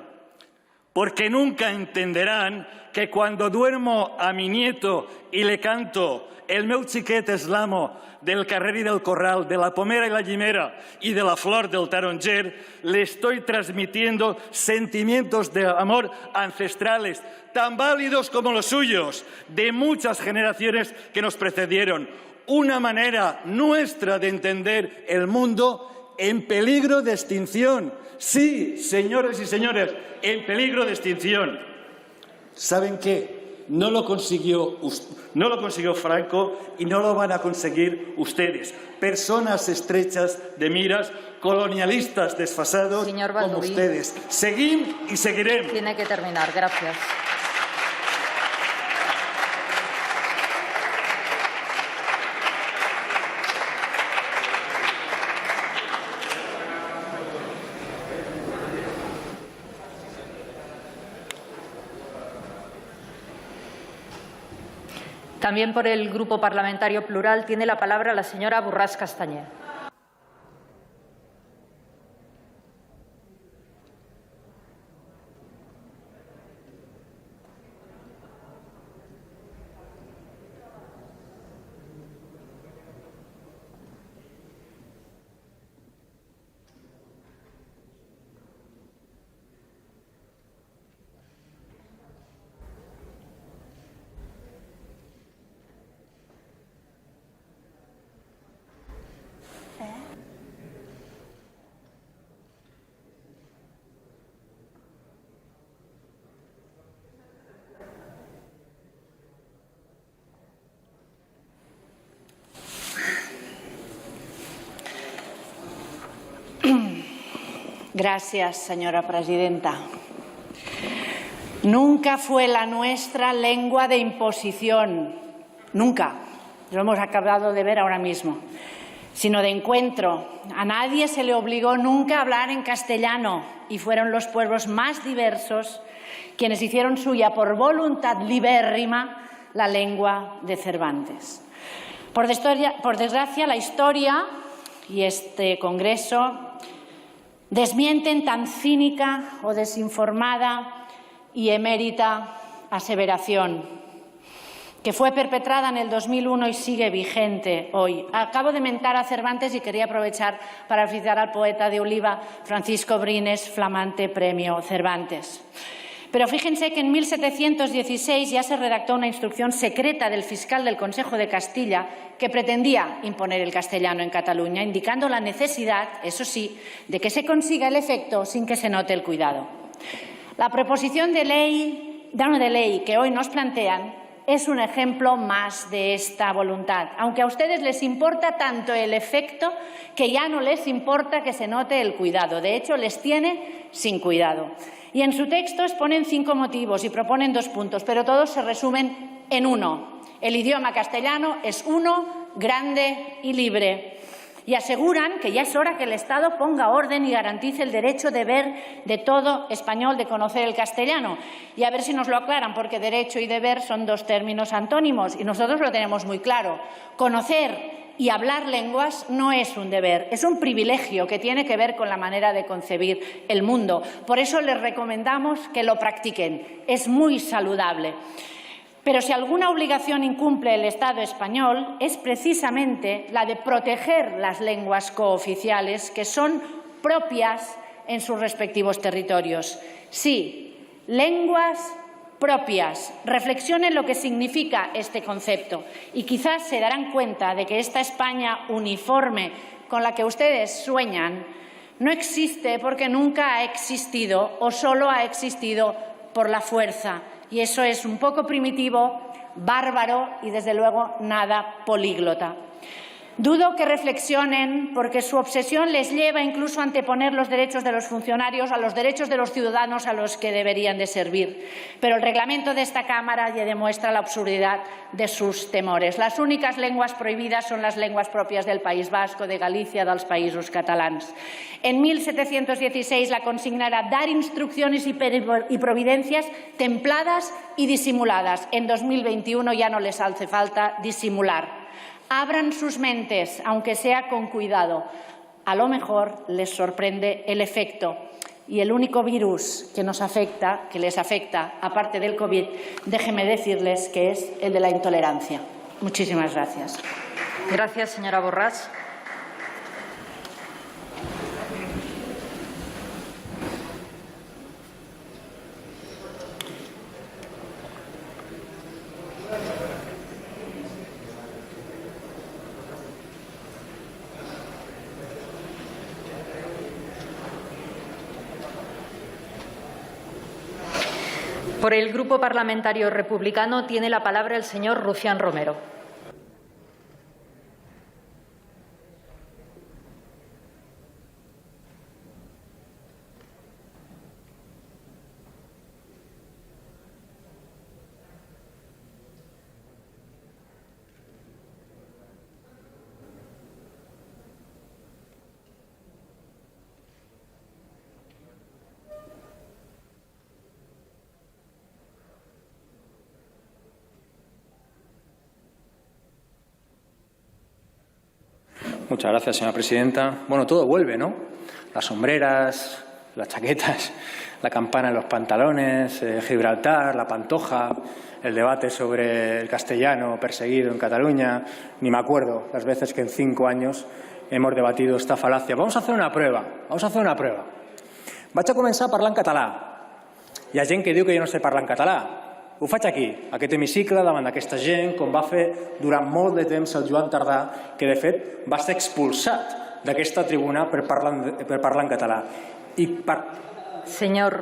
porque nunca entenderán que cuando duermo a mi nieto y le canto el meu xiquet és l'amo del carrer i del corral, de la pomera y la llimera y de la flor del taronger, le estoy transmitiendo sentimientos de amor ancestrales, tan válidos como los suyos, de muchas generaciones que nos precedieron. Una manera nuestra de entender el mundo en peligro de extinción. Sí, señores y señores, en peligro de extinción. ¿Saben qué? No lo consiguió Franco y no lo van a conseguir ustedes. Personas estrechas de miras, colonialistas desfasados como ustedes. Seguim y seguiremos. Tiene que terminar. Gracias. También por el Grupo Parlamentario Plural tiene la palabra la señora Borràs Castanyer. Gracias, señora presidenta. Nunca fue la nuestra lengua de imposición, nunca, lo hemos acabado de ver ahora mismo, sino de encuentro. A nadie se le obligó nunca a hablar en castellano y fueron los pueblos más diversos quienes hicieron suya por voluntad libérrima la lengua de Cervantes. Por desgracia, la historia y este Congreso desmienten tan cínica o desinformada y emérita aseveración, que fue perpetrada en el 2001 y sigue vigente hoy. Acabo de mentar a Cervantes y quería aprovechar para felicitar al poeta de Oliva, Francisco Brines, flamante premio Cervantes. Pero fíjense que en 1716 ya se redactó una instrucción secreta del fiscal del Consejo de Castilla que pretendía imponer el castellano en Cataluña, indicando la necesidad, eso sí, de que se consiga el efecto sin que se note el cuidado. La proposición de ley que hoy nos plantean es un ejemplo más de esta voluntad, aunque a ustedes les importa tanto el efecto que ya no les importa que se note el cuidado. De hecho, les tiene sin cuidado. Y en su texto exponen 5 motivos y proponen 2 puntos, pero todos se resumen en uno. El idioma castellano es uno, grande y libre. Y aseguran que ya es hora que el Estado ponga orden y garantice el derecho-deber de todo español de conocer el castellano. Y a ver si nos lo aclaran, porque derecho y deber son 2 términos antónimos y nosotros lo tenemos muy claro. Conocer y hablar lenguas no es un deber, es un privilegio que tiene que ver con la manera de concebir el mundo. Por eso les recomendamos que lo practiquen. Es muy saludable. Pero si alguna obligación incumple el Estado español es precisamente la de proteger las lenguas cooficiales que son propias en sus respectivos territorios. Sí, lenguas propias. Reflexionen lo que significa este concepto y quizás se darán cuenta de que esta España uniforme con la que ustedes sueñan no existe porque nunca ha existido o solo ha existido por la fuerza. Y eso es un poco primitivo, bárbaro y, desde luego, nada políglota. Dudo que reflexionen porque su obsesión les lleva incluso a anteponer los derechos de los funcionarios a los derechos de los ciudadanos a los que deberían de servir. Pero el reglamento de esta Cámara ya demuestra la absurdidad de sus temores. Las únicas lenguas prohibidas son las lenguas propias del País Vasco, de Galicia, dels Països Catalans. En 1716 la consigna era dar instrucciones y providencias templadas y disimuladas. En 2021 ya no les hace falta disimular. Abran sus mentes, aunque sea con cuidado. A lo mejor les sorprende el efecto. y el único virus que nos afecta, que les afecta, aparte del COVID, déjenme decirles que es el de la intolerancia. Muchísimas gracias. Gracias, señora Borràs. Por el Grupo Parlamentario Republicano tiene la palabra el señor Rufián Romero. Muchas gracias, señora presidenta. Bueno, todo vuelve, ¿no? Las sombreras, las chaquetas, la campana en los pantalones, Gibraltar, la Pantoja, el debate sobre el castellano perseguido en Cataluña. Ni me acuerdo las veces que en 5 años hemos debatido esta falacia. Vamos a hacer una prueba. Vaig a començar a parlar en català. Hi ha gent que diu que jo no sé parlar en català. Ho faig aquí, aquest hemicicle, davant d'aquesta gent, com va fer durant molt de temps el Joan Tardà, que de fet va ser expulsat d'aquesta tribuna per parlar en català. Señor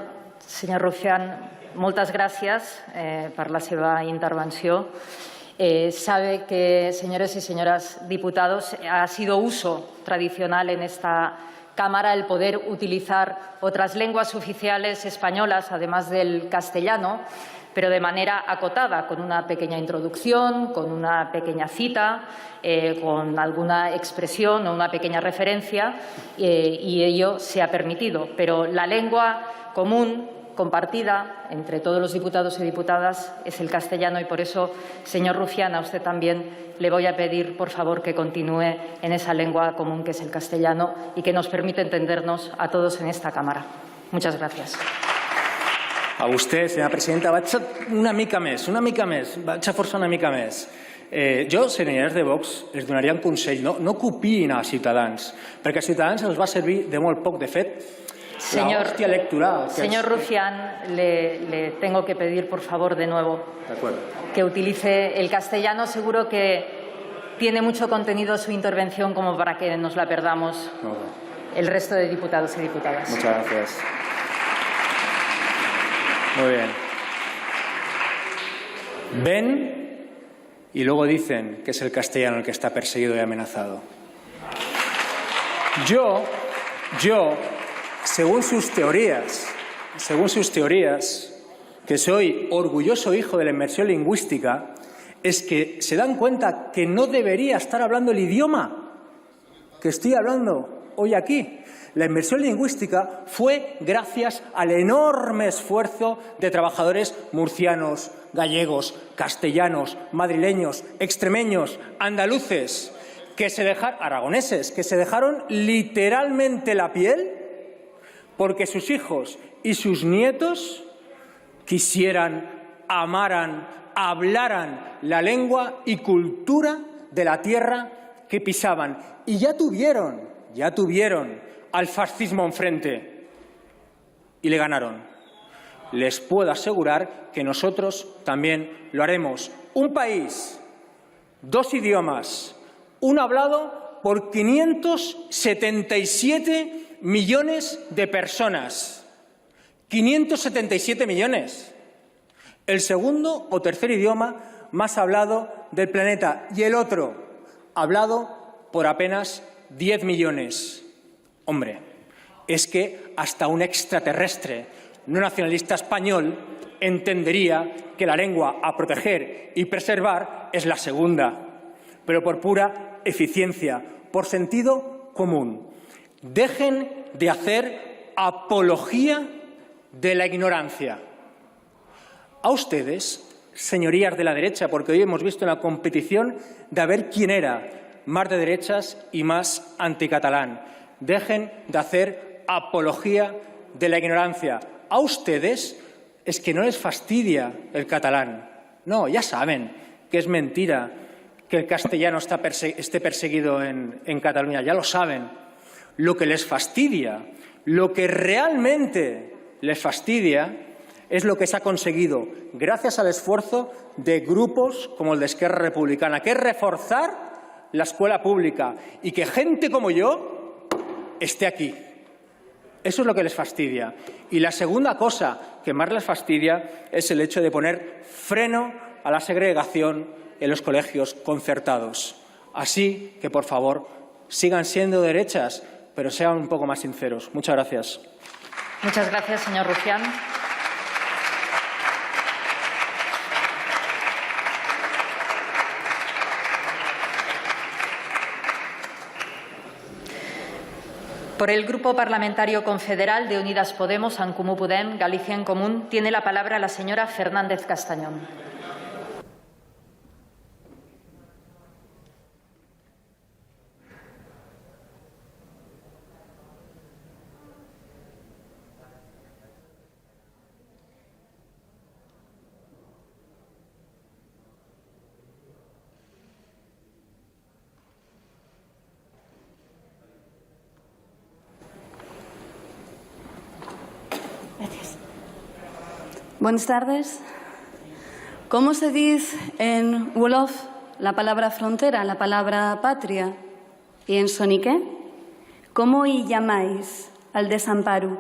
Rufián, moltes gràcies per la seva intervenció. Sabe que, señores y señoras diputados, ha sido uso tradicional en esta Cámara el poder utilizar otras lenguas oficiales españolas, además del castellano, pero de manera acotada, con una pequeña introducción, con una pequeña cita, con alguna expresión o una pequeña referencia, y ello se ha permitido. Pero la lengua común, compartida entre todos los diputados y diputadas, es el castellano, y por eso, señor Rufián, a usted también le voy a pedir, por favor, que continúe en esa lengua común que es el castellano y que nos permite entendernos a todos en esta Cámara. Muchas gracias. A vostè, senyora presidenta, vaig una mica més, vaig a forçar una mica més. Jo, senyors de Vox, els donaria un consell, no copiïn a Ciutadans, perquè a Ciutadans els va servir de molt poc. De fet, la hòstia electoral... Señor Rufián, le tengo que pedir, por favor, de nuevo, que utilice el castellano. Seguro que tiene mucho contenido su intervención como para que nos la perdamos el resto de diputados y diputadas. Muchas gracias. Muy bien. Ven y luego dicen que es el castellano el que está perseguido y amenazado. Yo, según sus teorías, que soy orgulloso hijo de la inmersión lingüística, es que se dan cuenta que no debería estar hablando el idioma que estoy hablando hoy aquí. La inmersión lingüística fue gracias al enorme esfuerzo de trabajadores murcianos, gallegos, castellanos, madrileños, extremeños, andaluces, aragoneses, que se dejaron literalmente la piel porque sus hijos y sus nietos quisieran, amaran, hablaran la lengua y cultura de la tierra que pisaban. Y ya tuvieron al fascismo enfrente y le ganaron. Les puedo asegurar que nosotros también lo haremos. Un país, 2 idiomas, uno hablado por 577 millones de personas. 577 millones. El segundo o tercer idioma más hablado del planeta, y el otro hablado por apenas 10 millones. Hombre, es que hasta un extraterrestre no nacionalista español entendería que la lengua a proteger y preservar es la segunda, pero por pura eficiencia, por sentido común. Dejen de hacer apología de la ignorancia. A ustedes, señorías de la derecha, porque hoy hemos visto una competición de a ver quién era más de derechas y más anticatalán. Dejen de hacer apología de la ignorancia. A ustedes es que no les fastidia el catalán. No, ya saben que es mentira que el castellano esté perseguido en Cataluña, ya lo saben. Lo que les fastidia, lo que realmente les fastidia, es lo que se ha conseguido gracias al esfuerzo de grupos como el de Esquerra Republicana, que es reforzar la escuela pública y que gente como yo esté aquí. Eso es lo que les fastidia. Y la segunda cosa que más les fastidia es el hecho de poner freno a la segregación en los colegios concertados. Así que, por favor, sigan siendo derechas, pero sean un poco más sinceros. Muchas gracias. Muchas gracias, señor Rufián. Por el Grupo Parlamentario Confederal de Unidas Podemos, En Comú Podem, Galicia en Común, tiene la palabra la señora Fernández Castañón. Buenas tardes. ¿Cómo se dice en Wolof la palabra frontera, la palabra patria? ¿Y en soniqué? ¿Cómo y llamáis al desamparo?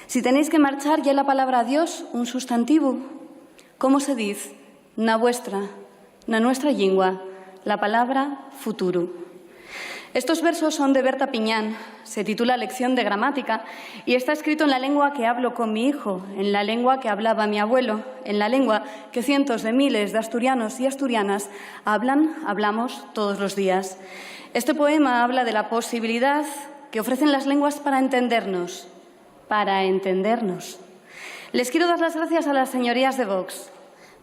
Si tenéis que marchar, ¿ya la palabra adiós un sustantivo? ¿Cómo se dice na nuestra lingua, la palabra futuro? Estos versos son de Berta Piñán, se titula Lección de Gramática y está escrito en la lengua que hablo con mi hijo, en la lengua que hablaba mi abuelo, en la lengua que cientos de miles de asturianos y asturianas hablamos todos los días. Este poema habla de la posibilidad que ofrecen las lenguas para entendernos. Les quiero dar las gracias a las señorías de Vox,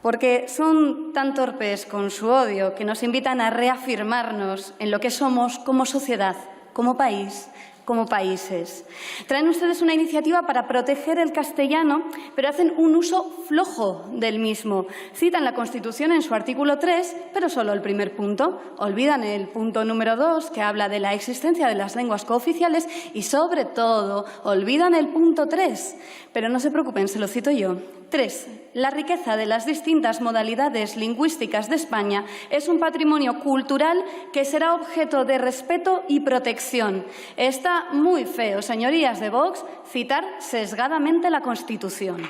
porque son tan torpes con su odio que nos invitan a reafirmarnos en lo que somos como sociedad, como país, como países. Traen ustedes una iniciativa para proteger el castellano, pero hacen un uso flojo del mismo. Citan la Constitución en su artículo 3, pero solo el primer punto. Olvidan el punto número 2, que habla de la existencia de las lenguas cooficiales y, sobre todo, olvidan el punto 3. Pero no se preocupen, se lo cito yo. 3. La riqueza de las distintas modalidades lingüísticas de España es un patrimonio cultural que será objeto de respeto y protección. Está muy feo, señorías de Vox, citar sesgadamente la Constitución.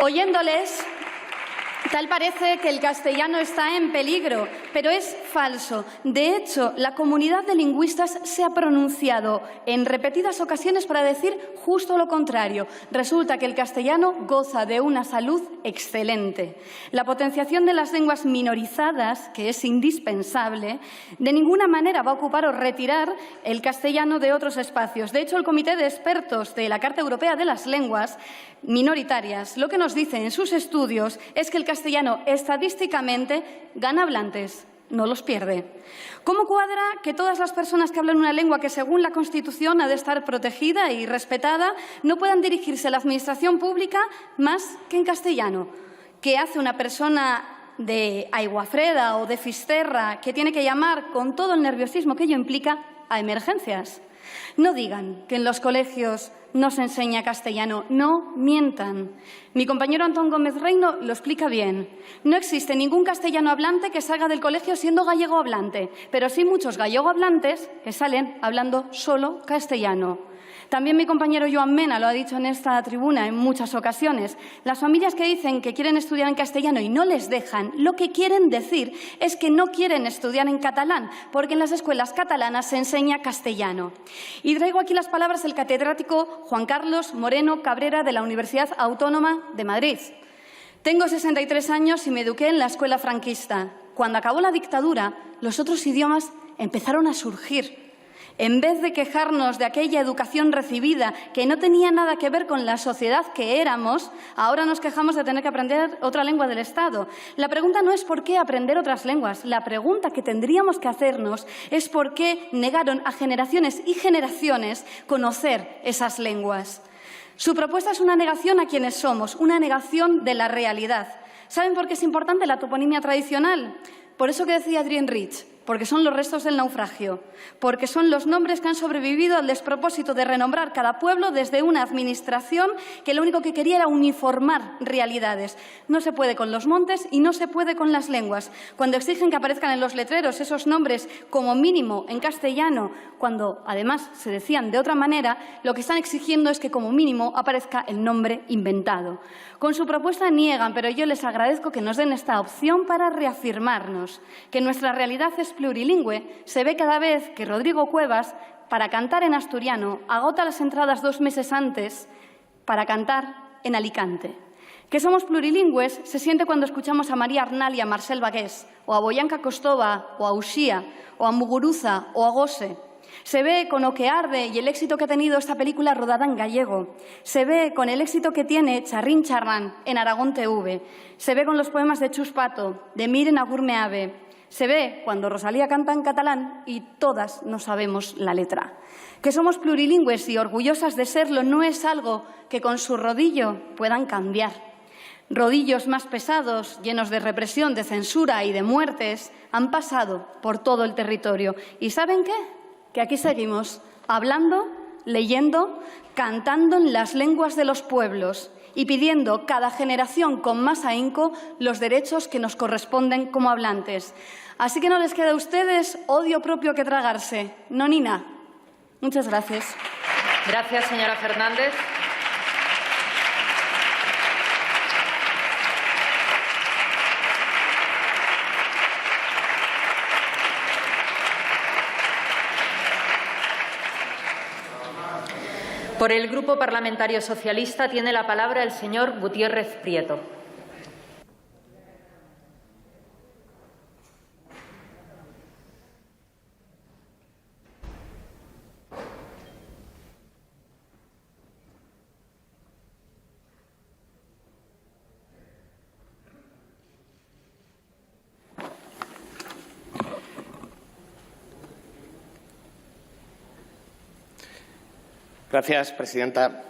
Oyéndoles, tal parece que el castellano está en peligro, pero es falso. De hecho, la comunidad de lingüistas se ha pronunciado en repetidas ocasiones para decir justo lo contrario. Resulta que el castellano goza de una salud excelente. La potenciación de las lenguas minorizadas, que es indispensable, de ninguna manera va a ocupar o retirar el castellano de otros espacios. De hecho, el Comité de Expertos de la Carta Europea de las Lenguas Minoritarias lo que nos dice en sus estudios es que el castellano estadísticamente gana hablantes, no los pierde. ¿Cómo cuadra que todas las personas que hablan una lengua que según la Constitución ha de estar protegida y respetada no puedan dirigirse a la administración pública más que en castellano? ¿Qué hace una persona de Aiguafreda o de Fisterra que tiene que llamar con todo el nerviosismo que ello implica a emergencias? No digan que en los colegios no se enseña castellano, no mientan. Mi compañero Antón Gómez Reino lo explica bien. No existe ningún castellano hablante que salga del colegio siendo gallego hablante, pero sí muchos gallego hablantes que salen hablando solo castellano. También mi compañero Joan Mena lo ha dicho en esta tribuna en muchas ocasiones. Las familias que dicen que quieren estudiar en castellano y no les dejan, lo que quieren decir es que no quieren estudiar en catalán, porque en las escuelas catalanas se enseña castellano. Y traigo aquí las palabras del catedrático Juan Carlos Moreno Cabrera de la Universidad Autónoma de Madrid. Tengo 63 años y me eduqué en la escuela franquista. Cuando acabó la dictadura, los otros idiomas empezaron a surgir. En vez de quejarnos de aquella educación recibida que no tenía nada que ver con la sociedad que éramos, ahora nos quejamos de tener que aprender otra lengua del Estado. La pregunta no es por qué aprender otras lenguas. La pregunta que tendríamos que hacernos es por qué negaron a generaciones y generaciones conocer esas lenguas. Su propuesta es una negación a quienes somos, una negación de la realidad. ¿Saben por qué es importante la toponimia tradicional? Por eso que decía Adrienne Rich, porque son los restos del naufragio, porque son los nombres que han sobrevivido al despropósito de renombrar cada pueblo desde una administración que lo único que quería era uniformar realidades. No se puede con los montes y no se puede con las lenguas. Cuando exigen que aparezcan en los letreros esos nombres como mínimo en castellano, cuando además se decían de otra manera, lo que están exigiendo es que como mínimo aparezca el nombre inventado. Con su propuesta niegan, pero yo les agradezco que nos den esta opción para reafirmarnos que nuestra realidad es plurilingüe. Se ve cada vez que Rodrigo Cuevas, para cantar en asturiano, agota las entradas 2 meses antes para cantar en Alicante. Que somos plurilingües se siente cuando escuchamos a María Arnal y a Marcel Bagués, o a Boyanka Kostova, o a Uxía, o a Muguruza, o a Gose. Se ve con O que arde y el éxito que ha tenido esta película rodada en gallego. Se ve con el éxito que tiene Charrín Charrán en Aragón TV. Se ve con los poemas de Chus Pato, de Miren Agurme Ave. Se ve cuando Rosalía canta en catalán y todas no sabemos la letra. Que somos plurilingües y orgullosas de serlo no es algo que con su rodillo puedan cambiar. Rodillos más pesados, llenos de represión, de censura y de muertes, han pasado por todo el territorio. ¿Y saben qué? Que aquí seguimos hablando, leyendo, cantando en las lenguas de los pueblos y pidiendo cada generación con más ahínco los derechos que nos corresponden como hablantes. Así que no les queda a ustedes odio propio que tragarse. No, Nina. Muchas gracias. Gracias, señora Fernández. Por el Grupo Parlamentario Socialista tiene la palabra el señor Gutiérrez Prieto. Gracias, presidenta.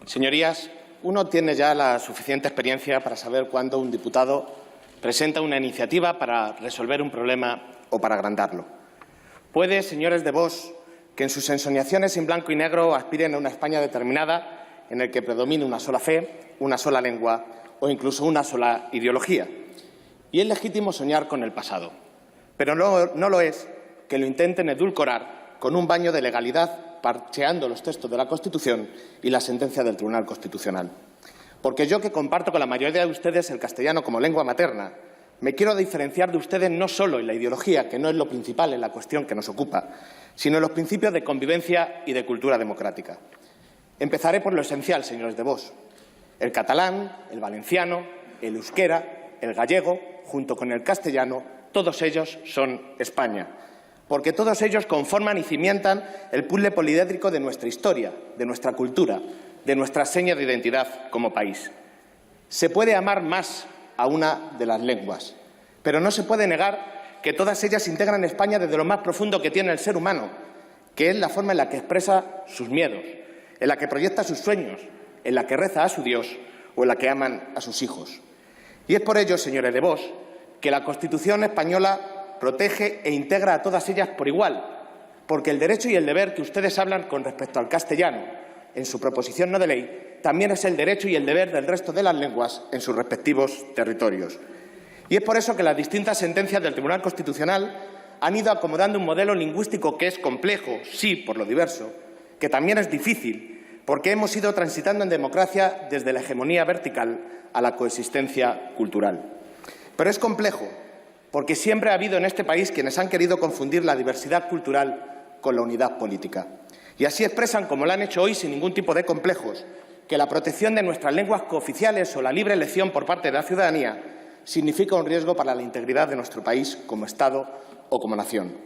Señorías, uno tiene ya la suficiente experiencia para saber cuándo un diputado presenta una iniciativa para resolver un problema o para agrandarlo. Puede, señores de Vox, que en sus ensoñaciones en blanco y negro aspiren a una España determinada en la que predomine una sola fe, una sola lengua o incluso una sola ideología. Y es legítimo soñar con el pasado, pero no lo es que lo intenten edulcorar con un baño de legalidad parcheando los textos de la Constitución y la sentencia del Tribunal Constitucional. Porque yo, que comparto con la mayoría de ustedes el castellano como lengua materna, me quiero diferenciar de ustedes no solo en la ideología, que no es lo principal en la cuestión que nos ocupa, sino en los principios de convivencia y de cultura democrática. Empezaré por lo esencial, señores de Vox. El catalán, el valenciano, el euskera, el gallego, junto con el castellano, todos ellos son España. Porque todos ellos conforman y cimientan el puzzle poliédrico de nuestra historia, de nuestra cultura, de nuestra seña de identidad como país. Se puede amar más a una de las lenguas, pero no se puede negar que todas ellas integran España desde lo más profundo que tiene el ser humano, que es la forma en la que expresa sus miedos, en la que proyecta sus sueños, en la que reza a su Dios o en la que aman a sus hijos. Y es por ello, señores de Vox, que la Constitución española protege e integra a todas ellas por igual, porque el derecho y el deber que ustedes hablan con respecto al castellano en su proposición no de ley también es el derecho y el deber del resto de las lenguas en sus respectivos territorios. Y es por eso que las distintas sentencias del Tribunal Constitucional han ido acomodando un modelo lingüístico que es complejo, sí, por lo diverso, que también es difícil, porque hemos ido transitando en democracia desde la hegemonía vertical a la coexistencia cultural. Pero es complejo porque siempre ha habido en este país quienes han querido confundir la diversidad cultural con la unidad política. Y así expresan, como lo han hecho hoy sin ningún tipo de complejos, que la protección de nuestras lenguas cooficiales o la libre elección por parte de la ciudadanía significa un riesgo para la integridad de nuestro país como Estado o como nación.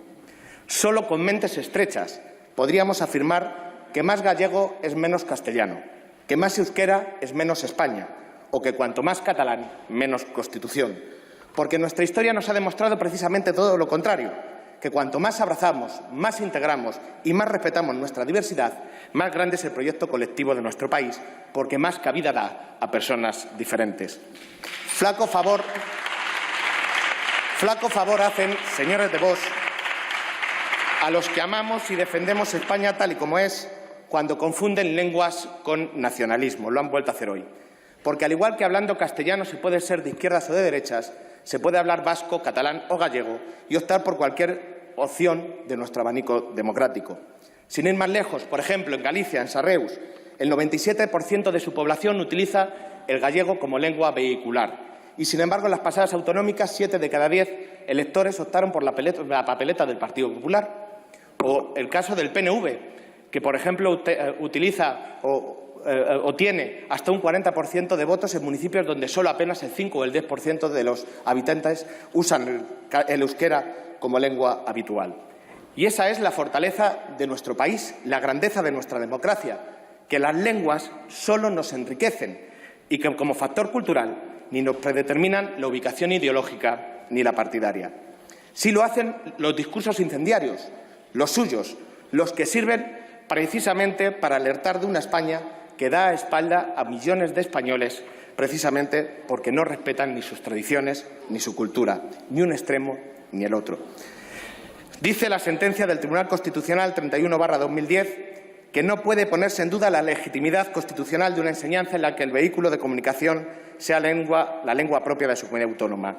Solo con mentes estrechas podríamos afirmar que más gallego es menos castellano, que más euskera es menos España o que cuanto más catalán, menos Constitución. Porque nuestra historia nos ha demostrado precisamente todo lo contrario, que cuanto más abrazamos, más integramos y más respetamos nuestra diversidad, más grande es el proyecto colectivo de nuestro país, porque más cabida da a personas diferentes. Flaco favor hacen, señores de Vox, a los que amamos y defendemos España tal y como es, cuando confunden lenguas con nacionalismo. Lo han vuelto a hacer hoy. Porque al igual que hablando castellano se puede ser de izquierdas o de derechas, se puede hablar vasco, catalán o gallego y optar por cualquier opción de nuestro abanico democrático. Sin ir más lejos, por ejemplo, en Galicia, en Sarreus, el 97% de su población utiliza el gallego como lengua vehicular. Y, sin embargo, en las pasadas autonómicas, 7 de cada 10 electores optaron por la papeleta del Partido Popular. O el caso del PNV, que, por ejemplo, utiliza o tiene hasta un 40% de votos en municipios donde solo apenas el 5 o el 10% de los habitantes usan el euskera como lengua habitual. Y esa es la fortaleza de nuestro país, la grandeza de nuestra democracia, que las lenguas solo nos enriquecen y que, como factor cultural, ni nos predeterminan la ubicación ideológica ni la partidaria. Sí lo hacen los discursos incendiarios, los suyos, los que sirven precisamente para alertar de una España que da espalda a millones de españoles precisamente porque no respetan ni sus tradiciones ni su cultura, ni un extremo ni el otro. Dice la sentencia del Tribunal Constitucional 31/2010 que no puede ponerse en duda la legitimidad constitucional de una enseñanza en la que el vehículo de comunicación sea la lengua propia de su comunidad autónoma.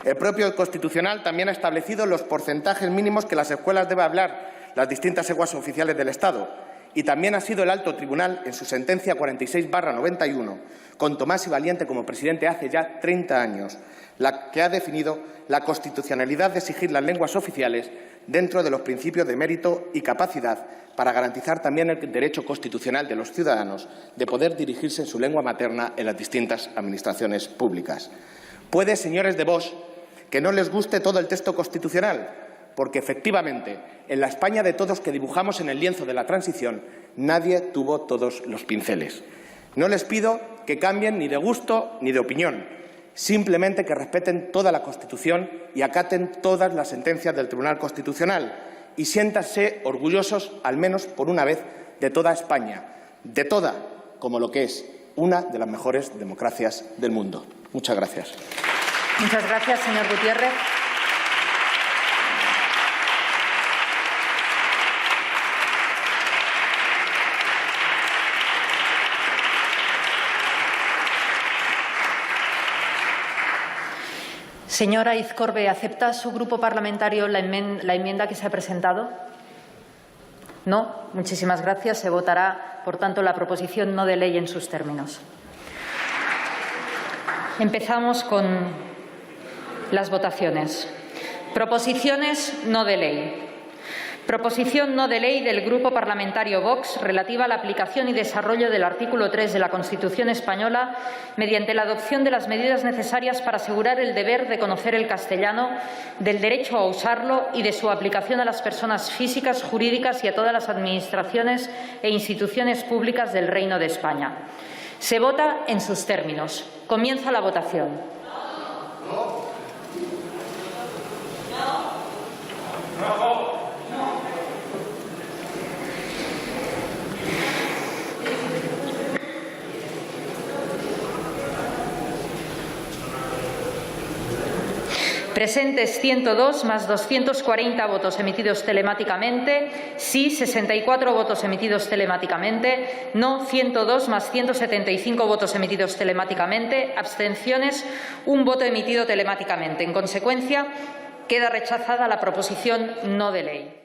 El propio Constitucional también ha establecido los porcentajes mínimos que las escuelas deben hablar las distintas lenguas oficiales del Estado. Y también ha sido el Alto Tribunal, en su sentencia 46/91, con Tomás y Valiente como presidente hace ya 30 años, la que ha definido la constitucionalidad de exigir las lenguas oficiales dentro de los principios de mérito y capacidad para garantizar también el derecho constitucional de los ciudadanos de poder dirigirse en su lengua materna en las distintas administraciones públicas. Puede, señores de Vox, que no les guste todo el texto constitucional, porque efectivamente, en la España de todos que dibujamos en el lienzo de la transición, nadie tuvo todos los pinceles. No les pido que cambien ni de gusto ni de opinión, simplemente que respeten toda la Constitución y acaten todas las sentencias del Tribunal Constitucional y siéntanse orgullosos, al menos por una vez, de toda España, de toda, como lo que es una de las mejores democracias del mundo. Muchas gracias. Muchas gracias, señor Gutiérrez. Señora Aizcorbe, ¿acepta su grupo parlamentario la enmienda que se ha presentado? No. Muchísimas gracias. Se votará, por tanto, la proposición no de ley en sus términos. Empezamos con las votaciones. Proposiciones no de ley. Proposición no de ley del Grupo Parlamentario Vox relativa a la aplicación y desarrollo del artículo 3 de la Constitución española mediante la adopción de las medidas necesarias para asegurar el deber de conocer el castellano, del derecho a usarlo y de su aplicación a las personas físicas, jurídicas y a todas las administraciones e instituciones públicas del Reino de España. Se vota en sus términos. Comienza la votación. Presentes 102 más 240 votos emitidos telemáticamente, sí 64 votos emitidos telemáticamente, no 102 más 175 votos emitidos telemáticamente, abstenciones 1 voto emitido telemáticamente. En consecuencia, queda rechazada la proposición no de ley.